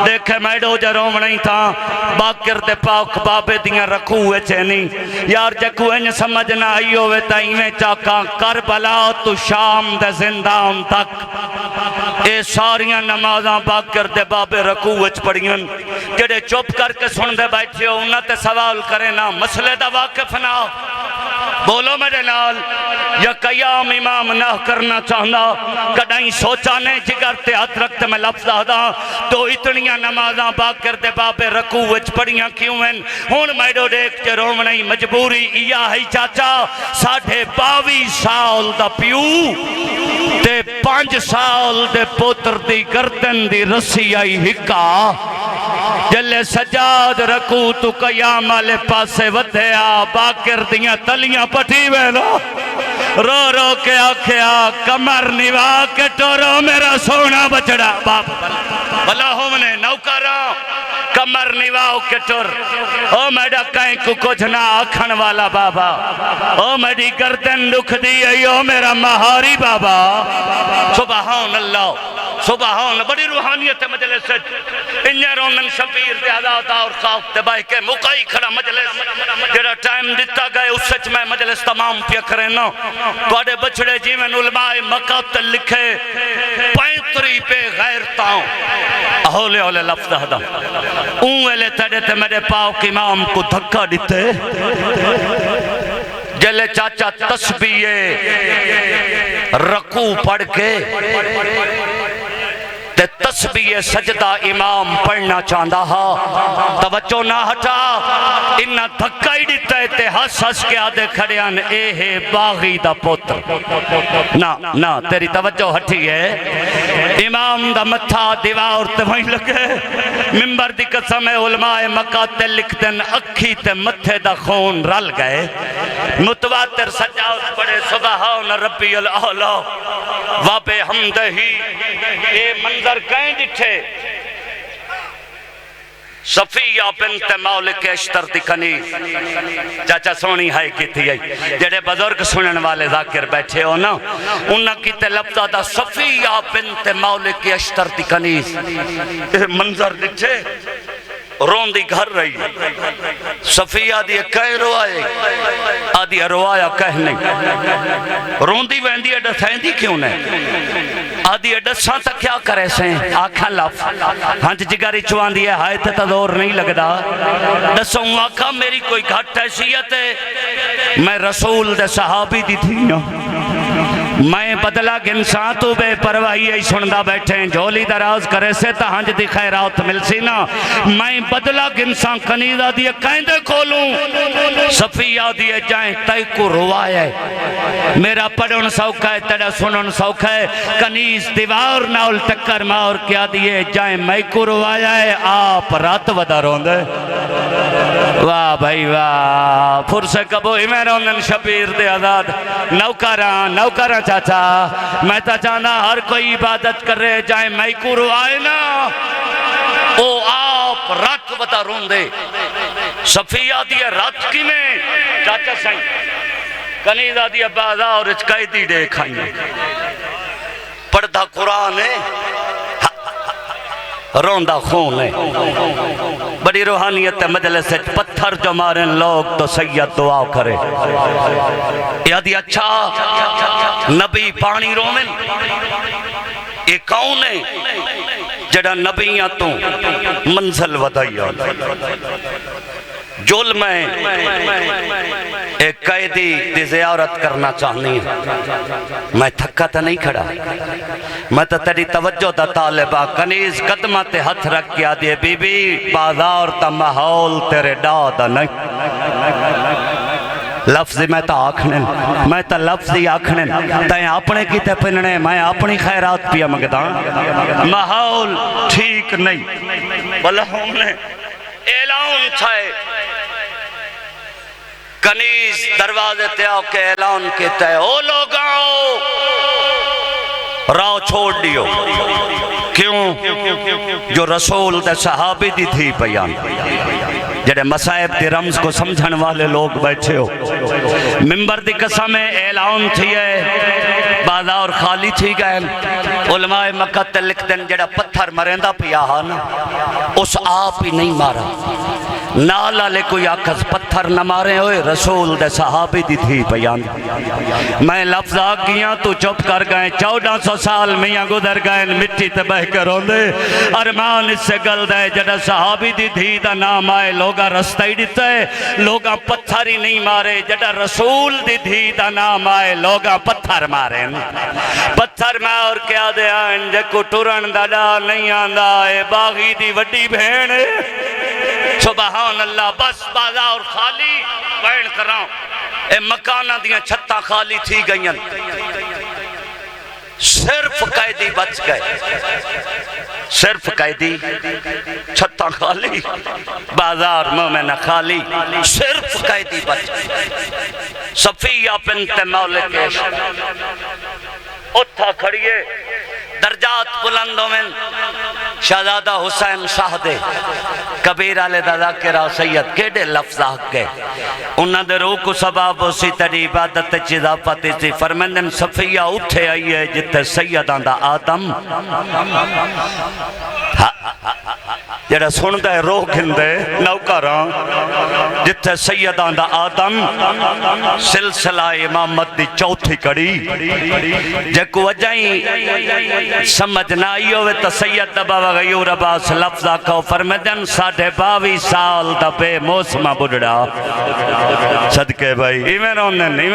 دیکھے میں ڈو جروم نہیں تھا باکر دے پاک بابے دیاں رکوع چینی یار جکو انج سمجھ نہ آئی ہوئے تائیں میں چاکاں کربلا تو شام دے زندان تک اے ساریاں نمازاں باکر دے بابے رکوع پڑھیاں جڑے چپ کر کے سن دے بیٹھے ہو انہاں تے سوال کرے نا مسئلے دا واقف نہ بولو میرے نال یا قیام امام نہ کرنا چاہنا کڑائیں سوچانے جگر تے ہاتھ رکھتے میں لفظ آدھا تو اتنیاں نمازاں باکر دے بابے رکوع پڑھیاں کیوں ہیں ہون میڈو دیکھ چے روم نہیں مجبوری یا ہی چاچا 22.5 سال دا پیو تے 5 سال دے پوتر دی گردن دی رسی آئی ہکا جلے سجاد رکوع تو قیام والے پاسے ودھیا باکر دیاں تلیاں پٹھی ویلو رو رو کے آکھیا کمر نوا کے ٹورو میرا سونا بچڑا باپ بلا ہم نے نوکارا کمر نواؤ کے ٹور او میڈا کہیں کو کچھ نہ آکھن والا بابا او میڈی گردن دکھ دی ایو میرا مہاری بابا سبحان اللہ سبحان بڑی روحانیت ہے مجلس انجھے رومن شبیر دے حضاتا اور خاک دے بائی کے مقائی کھڑا مجلس جڑا ٹائم دیتا گئے اس سچ میں مجلس تمام پیا کریں نا توڑے بچڑے جیوین علماء مقاتل لکھے 35 پہ غیرتاؤں اہولے اہولے لفظ ہدا اونویلے تڑے تے میرے پاک امام کو دھکا دیتے جلے چاچا تسبیح رکوع پڑھ کے تے تسبیح سجدہ امام پڑھنا چاہتا ہا توجہ نہ ہٹا انہا دھکا ہی دیتا ہے تے ہس ہس کے آدھے کھڑیان اے ہے باغی دا پوتر نا تیری توجہ ہٹی ہے امام دا متھا دیوار تے وہیں لگے ممبر دی قسم علماء مکہ تے لکھ دن اکھی تے متھے دا خون رل گئے متواتر سجاوت پڑے سبحان ربی العالی و بحمدہی اے منظر کہیں جٹھے صفیہ بنت مالک اشتر دی کنیز چاچا سونی ہائی کی تھی جڑے بزرگ سنن والے ذاکر بیٹھے ہو نا انہاں کی تے لفظہ دا صفیہ بنت مالک اشتر دی کنیز منظر دکھے رون دی گھر رہی صفیہ دی کہیں روائے آدھی روایا کہیں نہیں رون دی ویندی ڈسائیں دی کیوں نہیں آدھی ڈساں تا کیا کرے سیں آکھاں لف ہنچ جگری چوان دی ہے ہائے تے تدور نہیں لگدا ڈسوں آکھا میری کوئی گھٹ حیثیت ہے میں رسول دے صحابی دی تھی میں بدلہ گنساں تو بے پرواہی ای سندہ بیٹھیں جھولی دراز کرے سے تا ہنج دی خیرات مل سی نا میں بدلہ گنساں کنیزہ دیئے کہندے کھولوں صفیہ دیئے جائیں تے کو روائے میرا پڑھن سوکھا ہے تیرا سنن سوکھا ہے کنیز دیوار ناول ٹکر مار کیا دیئے جائیں میں کو روائے آپ رات ودا روندے واہ بھائی واہ پھر سے کبو ہی میں روندن شبیر دے آزاد نوکران چاچا میں تا چاہنا ہر کوئی عبادت کر رہے جائیں میں کو روائے نا او آپ رات ودا روندے صفیہ دیئے رات کی میں چاچا سائیں کنیزہ دیئے بازار اچ قیدی دے کھائیں پردہ قرآن ہے روندہ خون ہے بڑی روحانیت مجلس پتھر جو مارن لوگ تو سید دعا کرے یادی اچھا نبی پانی رومن یہ کون ہے جڑا نبیاں تو منزل ودائیا جول میں ایک قیدی دی زیارت کرنا چاہنی ہے میں تھکا تا نہیں کھڑا میں تا تیری توجہ دا طالبہ کنیز قدمہ تے ہتھ رکھ کیا دیئے بی بی بازار تا محول تیرے ڈادا نہیں لفظی میں تا آکھنن میں تا لفظی آکھنن تائیں اپنے کی تے پننے میں اپنی خیرات پیا مگدان محول ٹھیک نہیں بلہ ہم نے اعلان چھائے کنیز دروازے تے آو کے اعلان کہتا ہے او لوگ آؤ راہ چھوڑ دیو کیوں جو رسول دے صحابی دی تھی بیان جڑے مسائب دی رمز کو سمجھن والے لوگ بیٹھے ہو ممبر دی قسم اعلان تھی ہے بازار خالی تھی گئے علماء مکہ تے لکھ دن جڑا پتھر مرندہ پیا نا اس آپ ہی نہیں مارا نالا لے کوئی آکھز پتھر نہ مارے ہوئے رسول دے صحابی دی تھی بیان میں لفظ آگیاں تو چپ کر گئے 1400 سال میاں گزر گئے مٹی تے بہ کر ہوندے ارمان اس سے گل دے جڑا صحابی دی تھی دا نام آئے لوگا رستہ ہی دیتا ہے لوگا پتھر ہی نہیں مارے جڑا رسول دی تھی دا نام آئے لوگا پتھر مارے پتھر مار کیا دے آئیں جے کو ٹورن دا ڈا نہیں آندہ اے باغی دی وڈی بھین سبحان اللہ بس بازار خالی بین کراؤں اے مکانہ دیاں چھتاں خالی تھی گئیں صرف قیدی بچ گئے صرف قیدی چھتاں خالی بازار مومنہ خالی صرف قیدی بچ گئے صفیہ بنت مالک اتھا کھڑیے درجات بلندوں میں شہزادہ حسین شاہ دے کبیر آلے دادا کرا سید کیڑے لفظ آگ گئے انہاں دے روح کو سباب اسی تری عبادت چیزا پاتی تھی فرمندن صفیہ اٹھے آئی ہے جتے سیدان دا آدم جڑا سندا ہے روح گھندے نوکراں جتھے سیداں دا آدم سلسلہ امامت دی چوتھی کڑی جے کو وجہیں سمجھ نہ آئی ہوئے تو سید بابا غیور عباس لفظہ کو فرمیدن 22.5 سال دا بے موسمہ بڑھڑا صدقے بھائی ایمیں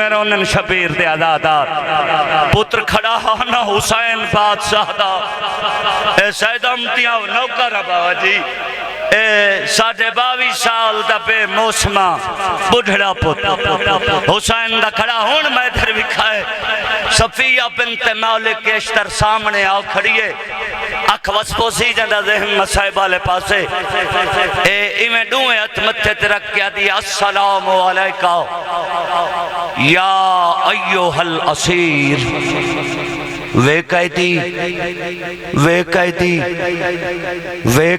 رونن شبیر دے عدادات پتر کھڑا ہونا حسین بادشاہ دا اے سید امتیاں نوکر بابا جی اے 22.5 سال دا بے موسمہ بڑھڑا پتر حسین دا کھڑا ہون میں ادھر بکھائے صفیہ بنت مالک کے اشتر سامنے آؤ کھڑیے اکھ وسپوسی جندہ ذہن مسائب والے پاسے ایمیں ڈوئے اتمتھے ترک کیا دیا السلام علیکہ یا ایوہ الاسیر وے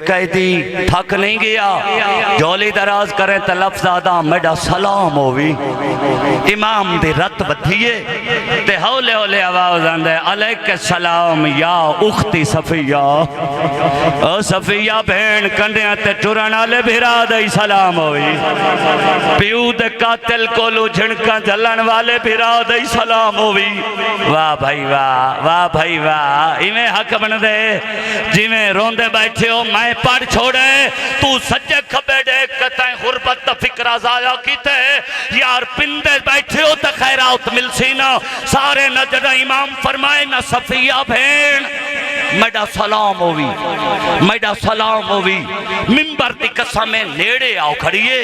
قیدی تھک نہیں گیا جولی دراز کریں تو لفظ آدھا میڈا سلام ہوئی امام دی رت بدھیے تے ہولے ہولے آواز آندھے علیک السلام یا اختی صفیہ او صفیہ بہن کنڈیاں تے چورن آلے بھیرا دائی سلام ہوئی پیو دے قاتل کولو جھنکاں جلن والے بھیرا دائی سلام ہوئی واہ بھائی واہ بھائی واہ ایمیں حق بن دے جی میں روندے بیٹھے ہو میں پڑھ چھوڑے تو سجے کھبے دے کتائیں غربت تا فکر آزایا کیتے یار پندے بیٹھے ہو تا خیرات مل سینا سارے نجد امام فرمائے نہ صفیہ بھین میڈا سلام ہوئی ممبر دی قسمیں نیڑے آؤ کھڑیے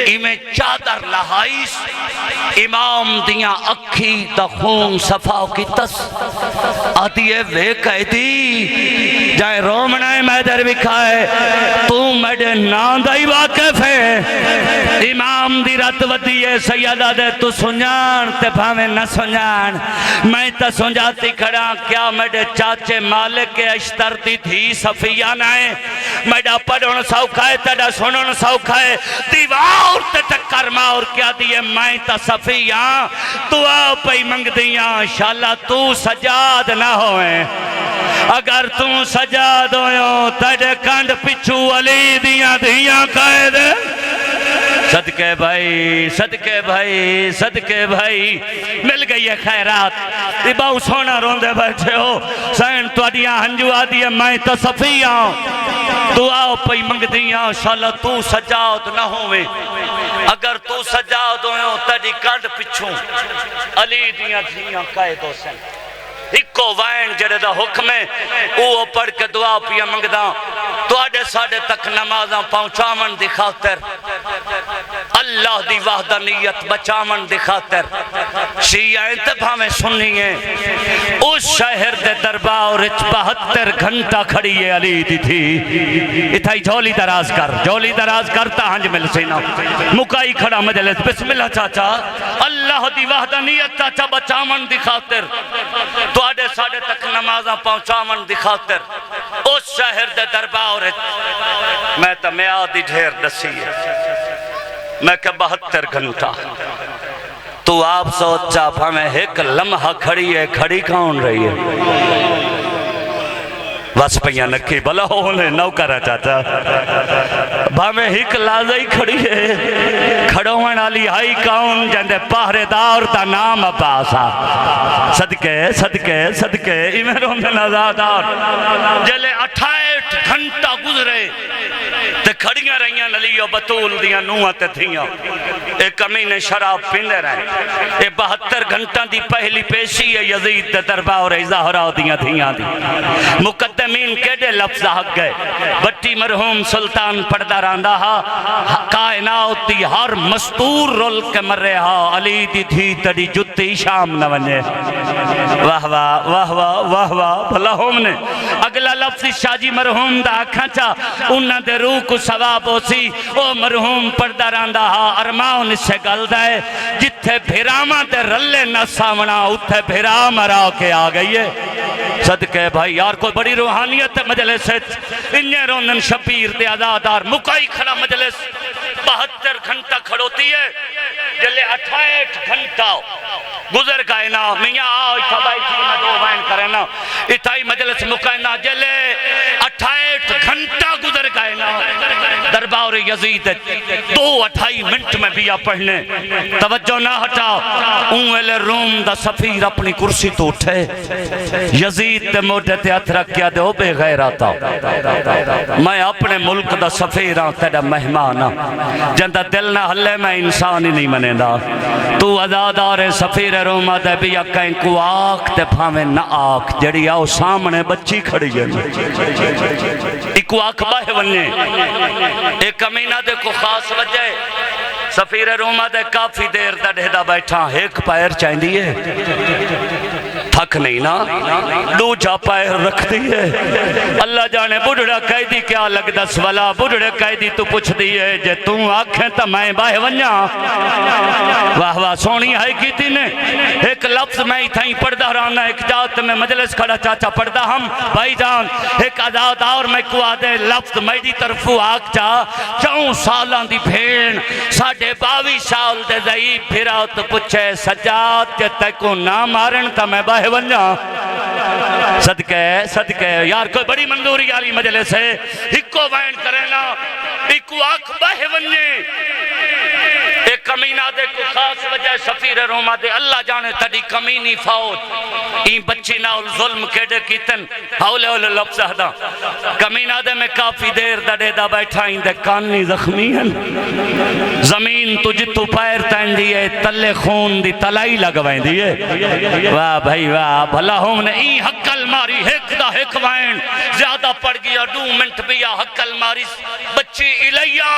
ایمیں چادر لہائیس امام دیاں اکھی دا خون صفاو کی تس آدھیے وے قیدی جائے رومنائے میں در بکھائے تو میڈے ناندائی واقف ہے امام دی رت ودیے سیدہ دے تو سنجان تے بھامے نہ سنجان میں تا سنجاتی کھڑا کیا میڈے چاچے مالک کے اشتر دی تھی صفیہ نائے میڈا پڑھن سوکھائے تڑا سنن سوکھائے دیوار تے ٹکر ماور کیا دیئے میں تا صفیہ دعا پئی منگ دیاں شاءاللہ تو سجاد نہ ہوئے اگر تو سجاد ہوئے تڑے کانڈ پچھو علی دیاں قائد صدقے بھائی مل گئی ہے خیرات باؤ سونا روندے بیٹھے ہو سین توڑیاں ہنجو آدھی میں تو صفیہ دعا پئی منگ دیاں شاءاللہ تو سجاد نہ ہوئے اگر تو سجاد ہوئے تڑی کانڈ پچھو علی دیاں قائد ہو سن ہکو وائن جڑے دا حکم ہے وہ پڑھ کے دعا پیا منگدہ تو آڑے ساڑے تک نمازاں پہنچامن دی خاطر اللہ دی وحدانیت بچامن دی خاطر شیعہ انتباہ میں سننی ہے اس شہر دے دربار 72 گھنٹہ کھڑی ہے علی دی تھی اتھائی جولی دراز کرتا ہنج مل سینا مکائی کھڑا مجلس بسم اللہ چاچا اللہ دی وحدانیت چاچا بچامن دی خاطر تو آڑے ساڑے تک نمازاں پہنچامن دی خاطر اس شہر دے دربار میں تا میادی ڈھیر دسی ہے میں کہ 72 گھنٹہ تو آپ سوچا ہمیں ایک لمحہ کھڑی ہے کھڑی کون رہی ہے بس پہیاں نکی بلا ہونے نوکرہ چاچا ہمیں ایک لازائی کھڑی ہے کھڑوان علی ہائی کون جندے پہرے دار تا نام عباسا صدقے ایمیں روندے نزادار جلے 28 گھنٹہ گزرے تے کھڑیاں رہیاں نلیو بطول دیاں نوہ تے تھیاں ایک کمینے شراب پیندے رہے اے 72 گھنٹہ دی پہلی پیشی ہے یزید تے دربار زہرا دیاں تھیاں دی مقدمین کیڑے لفظ حق گئے بٹی مرحوم سلطان پردہ راندہ کائنات دی ہر مستور رول کے مر رہا علی دی تھی تڑی جتی شام نہ ونجے واہ بھلا ہوم نے اگلا لفظ شاہ جی مرحوم دا کھانچا انہ دے روح کو ثواب ہو سی او مرحوم پردہ راندہ ارمان سے گل دائے جتھے بھیراما دے رلے نہ سامنا اتھے بھیرام را کے آگئی ہے صدقے بھائی یار کوئی بڑی روحانیت مجلس ہے انہیں روندن شبیر دے عزادار مکائی کھڑا مجلس 72 گھنٹہ کھڑوتی ہے جلے 28 گھنٹہ گزر گئے نا میاں آؤ اتھا بیٹھی میں دو وین کرے نا اتھائی مجلس مکائنا جلے 28 گھنٹہ گزر گئے نا دربار یزید 2-2.5 منٹ میں بیا پڑھنے توجہ نہ ہٹا اونویل روم دا سفیر اپنی کرسی تو اٹھے یزید تے موٹے تے ہتھ رکھ کیا دے او بے غیراتا میں اپنے ملک دا سفیراں تیرا مہمانا جندہ دل نہ ہلے میں انسان ہی نہیں منے دا تو عزادار سفیر روما دے بیا کہیں کو آکھ تے پھامے نہ آکھ جڑی آؤ سامنے بچی کھڑی ہے ایک آکھ باہے وننے ایک امینہ دے کو خاص وجہ سفیر روما دے کافی دیر دا ڈھیدہ بیٹھا ایک پیر چاہیں دیئے تھک نہیں نا دو جا پیر رکھ دیئے اللہ جانے بڑھڑا قیدی کیا لگ دس والا بڑھڑے قیدی تو پوچھ دیئے جے توں آنکھیں تا میں باہے ونیا واہ واہ سونی ہے کی تھی نے ایک لفظ میں ہی تھائیں پڑھدا رانا ایک جات میں مجلس کھڑا چاچا پڑھدا ہم بھائی جان ایک عذاد اور میں کو آدھے لفظ میری طرفو آگ چا 4 سالان دی بھین 22.5 سال دے ضعیب پھرا تو پچھے سجاد جے تے کو نہ مارن تا میں باہے ونیا صدقے یار کوئی بڑی منظوری آلی مجلس ہے ہکو وین کرنا ہکو آنکھ باہے وننے ایک کمینہ دے کو خاص وجہ سفیر روما دے اللہ جانے تڑی کمینی فوج این بچی ناول ظلم کیڑے کیتن ہولے ہولے لفظ دا کمینہ دے میں کافی دیر دڑے دا بیٹھا این دے کانی زخمی ہیں زمین تو جتو پیر تین دیئے تلے خون دی تلائی لگوائیں دیئے واہ بھائی واہ بھلا ہوں نے این حقل ماری ہک دا ہک وائن زیادہ پڑ گیا 2 منٹ بیا حقل ماری بچی الیہ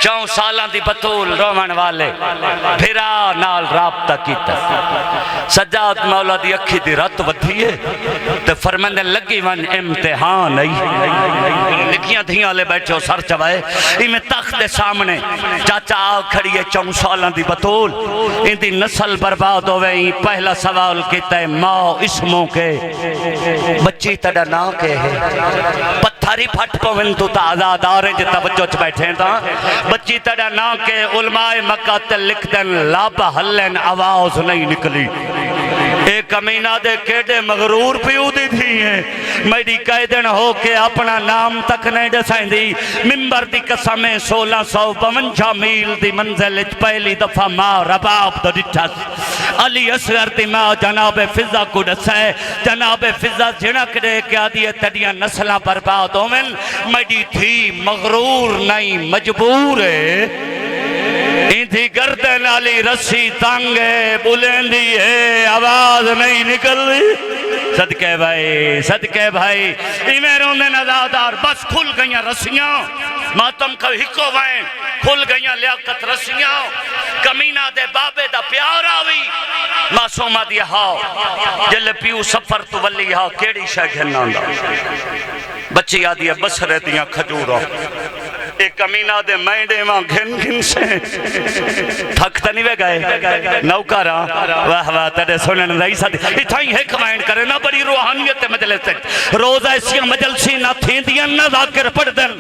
4 سالان دی بطول رومن والے پھرا نال رابطہ کیتا سجاد مولا دی اکھی دی رت ودھیے تے فرمندے لگی ون امتحان نہیں لکھیاں دھیاں لے بیٹھے ہو سر چوائے ای میں تخت دے سامنے چاچا آو کھڑیے 4 سالان دی بطول ان دی نسل برباد ہوئے ہی پہلا سوال کیتا ہے ماں اسموں کے بچی تڑا نا کے ہے پتھاری پھٹ پوین تو تا آزاد آرے جے توجہ چ بیٹھیں تا بچی تڑا نا کے علماء مقاتل لکھ دن لابا حلن آواز نہیں نکلی ایک امینہ دے کیڑے مغرور پیو دی تھی ہیں میری قیدن ہو کے اپنا نام تک نہیں ڈسائیں دی ممبر دی قسمیں 1652 میل دی منزل پہلی دفعہ ماں رباب دا ڈٹھس علی اصغر دی ماں جناب فضا کو ڈسائے جناب فضا جھنک دے کیا دیئے تڑیاں نسلہ برباد ہومن میری تھی مغرور نہیں مجبور ہے تھی گردن علی رسی تانگے بلندی ہے آواز نہیں نکل رہی صدقے بھائی ایمیرون دے نزادار بس کھل گئیاں رسیاں ماتم کا ہکو وائن کھل گئیاں لیاقت رسیاں کمینہ دے بابے دا پیار آوی معصومہ دیا ہاؤ جل پیو سفر تو ولی ہاؤ کیڑی شاہ گھنان دا بچی آدھی ہے بسرے دیاں کھجوروں ایک کمینہ دے مینڈے ماں گھن سے تھکتا نہیں وے گئے نوکارا واہ واہ تڑے سنن رہی ساتھ اتھائی ایک مینڈ کرے نا بڑی روحانیت مجلس تک روز ایسی مجلسی نہ تھیں دیا نہ ذاکر پڑھ دن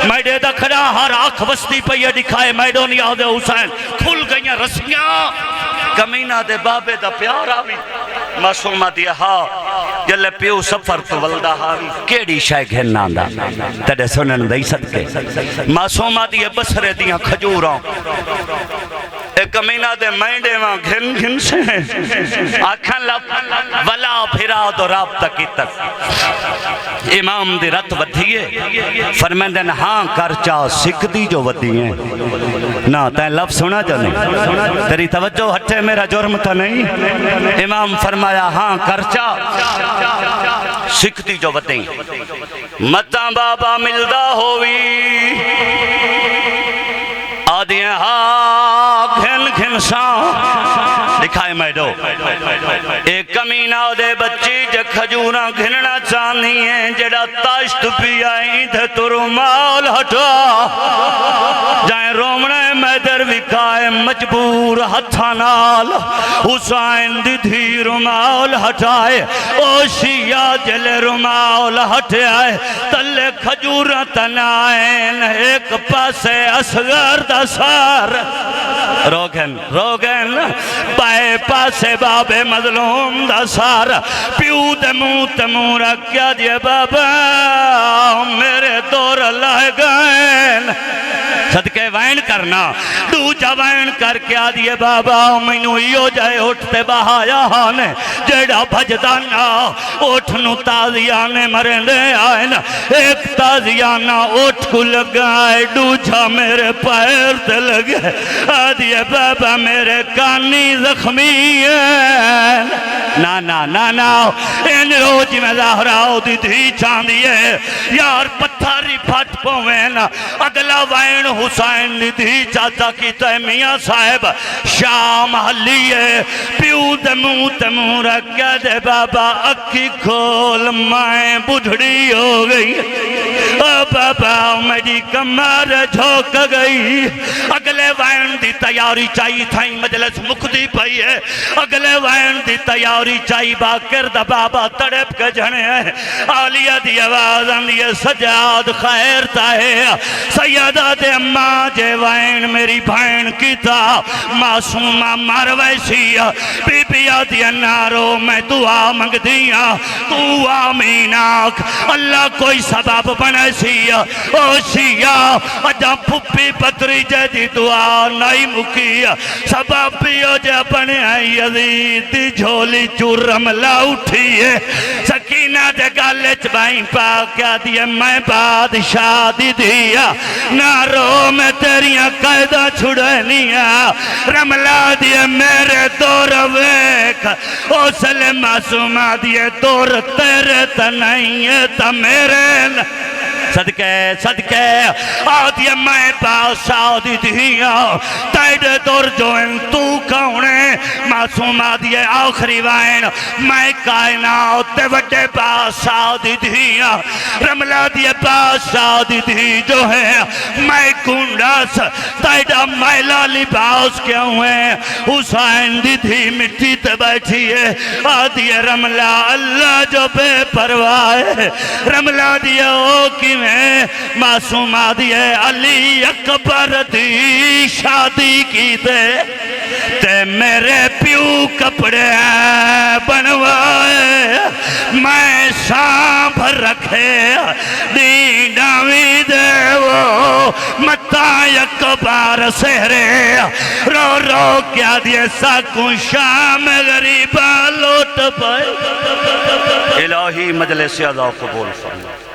مینڈے دا کھڑا ہر آنکھ وستی پہ دکھائے میڈوں نہیں آدھے حسین کھل گئیاں رسیاں کمینہ دے بابے دا پیار آوی معصومہ دیا ہاں جلے پیو سفر تو ولدہ ہاوی کیڑی شاہ گھننا دا تڑے سنن رہی صدقے معصومہ دیئے بسرے دیاں کھجوراں ایک امینہ دے مینڈے ماں گھن سے آکھاں لب ولا پھرا دو رابطہ کی تک امام دی رت ودھیے فرمیندن ہاں کرچا سکھ دی جو ودھیے نا تین لفظ سنا جو نہیں تیری توجہ ہٹے میرا جرم تا نہیں امام فرمایا ہاں کرچا سکھ دی جو ودھیے متاں بابا ملدہ ہوئی آدھیاں ہاں گھن ساں دکھائے میڈو ایک کمینہ دے بچی جے کھجوراں گھننا چاہنی ہیں جڑا تاشت پی آئیں تھے تو رومال ہٹا جائیں رومنے میدر وکائے مجبور ہتھانال حسین دی دھی رومال ہٹائے اوشیا جل رومال ہٹے آئے تلے کھجوراں تنائیں ایک پاسے اصغر دا سار روگن پائے پاسے بابے مظلوم دا سار پیو دے منہ تے منہ رکھیا دیے بابا میرے دور لائے گئن صدقے وائن کرنا دوجہ وائن کر کے آدھیے بابا مینو ایو جائے اٹھتے بہایا ہانے جیڑا بھجدانا اٹھنو تازیانے مرندے آئین ایک تازیانا اٹھ کو لگائے دوجہ میرے پیر تے لگے آدھیے بابا میرے کانی زخمی ہیں نا ان روج میں ظاہراؤ دی دھی چاندیے یار پتھاری پھٹ پوین اگلا وائن حسین دی دھی چاچا کی تیمیہ صاحب شام حلیے پیو دمو رکھا دے بابا اکی کھول مائیں بڑھڑی ہو گئی بابا میری کمر جھوک گئی اگلے وائن دی تیاری چاہی تھائیں مجلس مکدی پئی ہے اگلے وائن دی تیاری چاہی باکر دا بابا تڑپ کے جھنے ہیں آلیہ دی آواز اندیے سجاد خیر تاہے سیدہ دے اماں جے وائن میری بھائن کی تا معصومہ مرویسی بی بی آدھی نارو میں دعا منگ دیا تو آمین آکھ اللہ کوئی سبب بنے سیا او سیا اجا پھپی پتری جیدی دعا نائی مکی سبب پیو جے بنے یزید دی جھولی چورم لا اٹھی ہے سکینہ دے گالچ بائیں پاکیا دیئے میں بادشاہ دی دیا نارو میں تیریاں قیدہ چھڑنیا رملہ دیئے میرے دور ویک او سلم معصومہ دیئے دور تیرے تنائیے تا میرے صدقے آدھے میں بادشاہ دی دیا تیرے دور جو ان تو کونے معصوم آدھے آخری وائن میں کائنات تے وڈے بادشاہ دی دیا رملہ دیے بادشاہ دی دی جو ہے میں کنڈاس تیرا میلا لباس کیا ہوئے حسین دی دی مٹی تے بیٹھی ہے آدھے رملہ اللہ جو بے پرواہ ہے رملہ دیے او کی میں معصوم آدھیے علی اکبر دی شادی کی تے میرے پیو کپڑے بنوائے میں سانپ رکھے ڈاوی دے وہ متا اکبر سہرے رو رو کیا دیے ساکوں شام غریبہ لوٹ پائے الہی مجلس عزا قبول فرما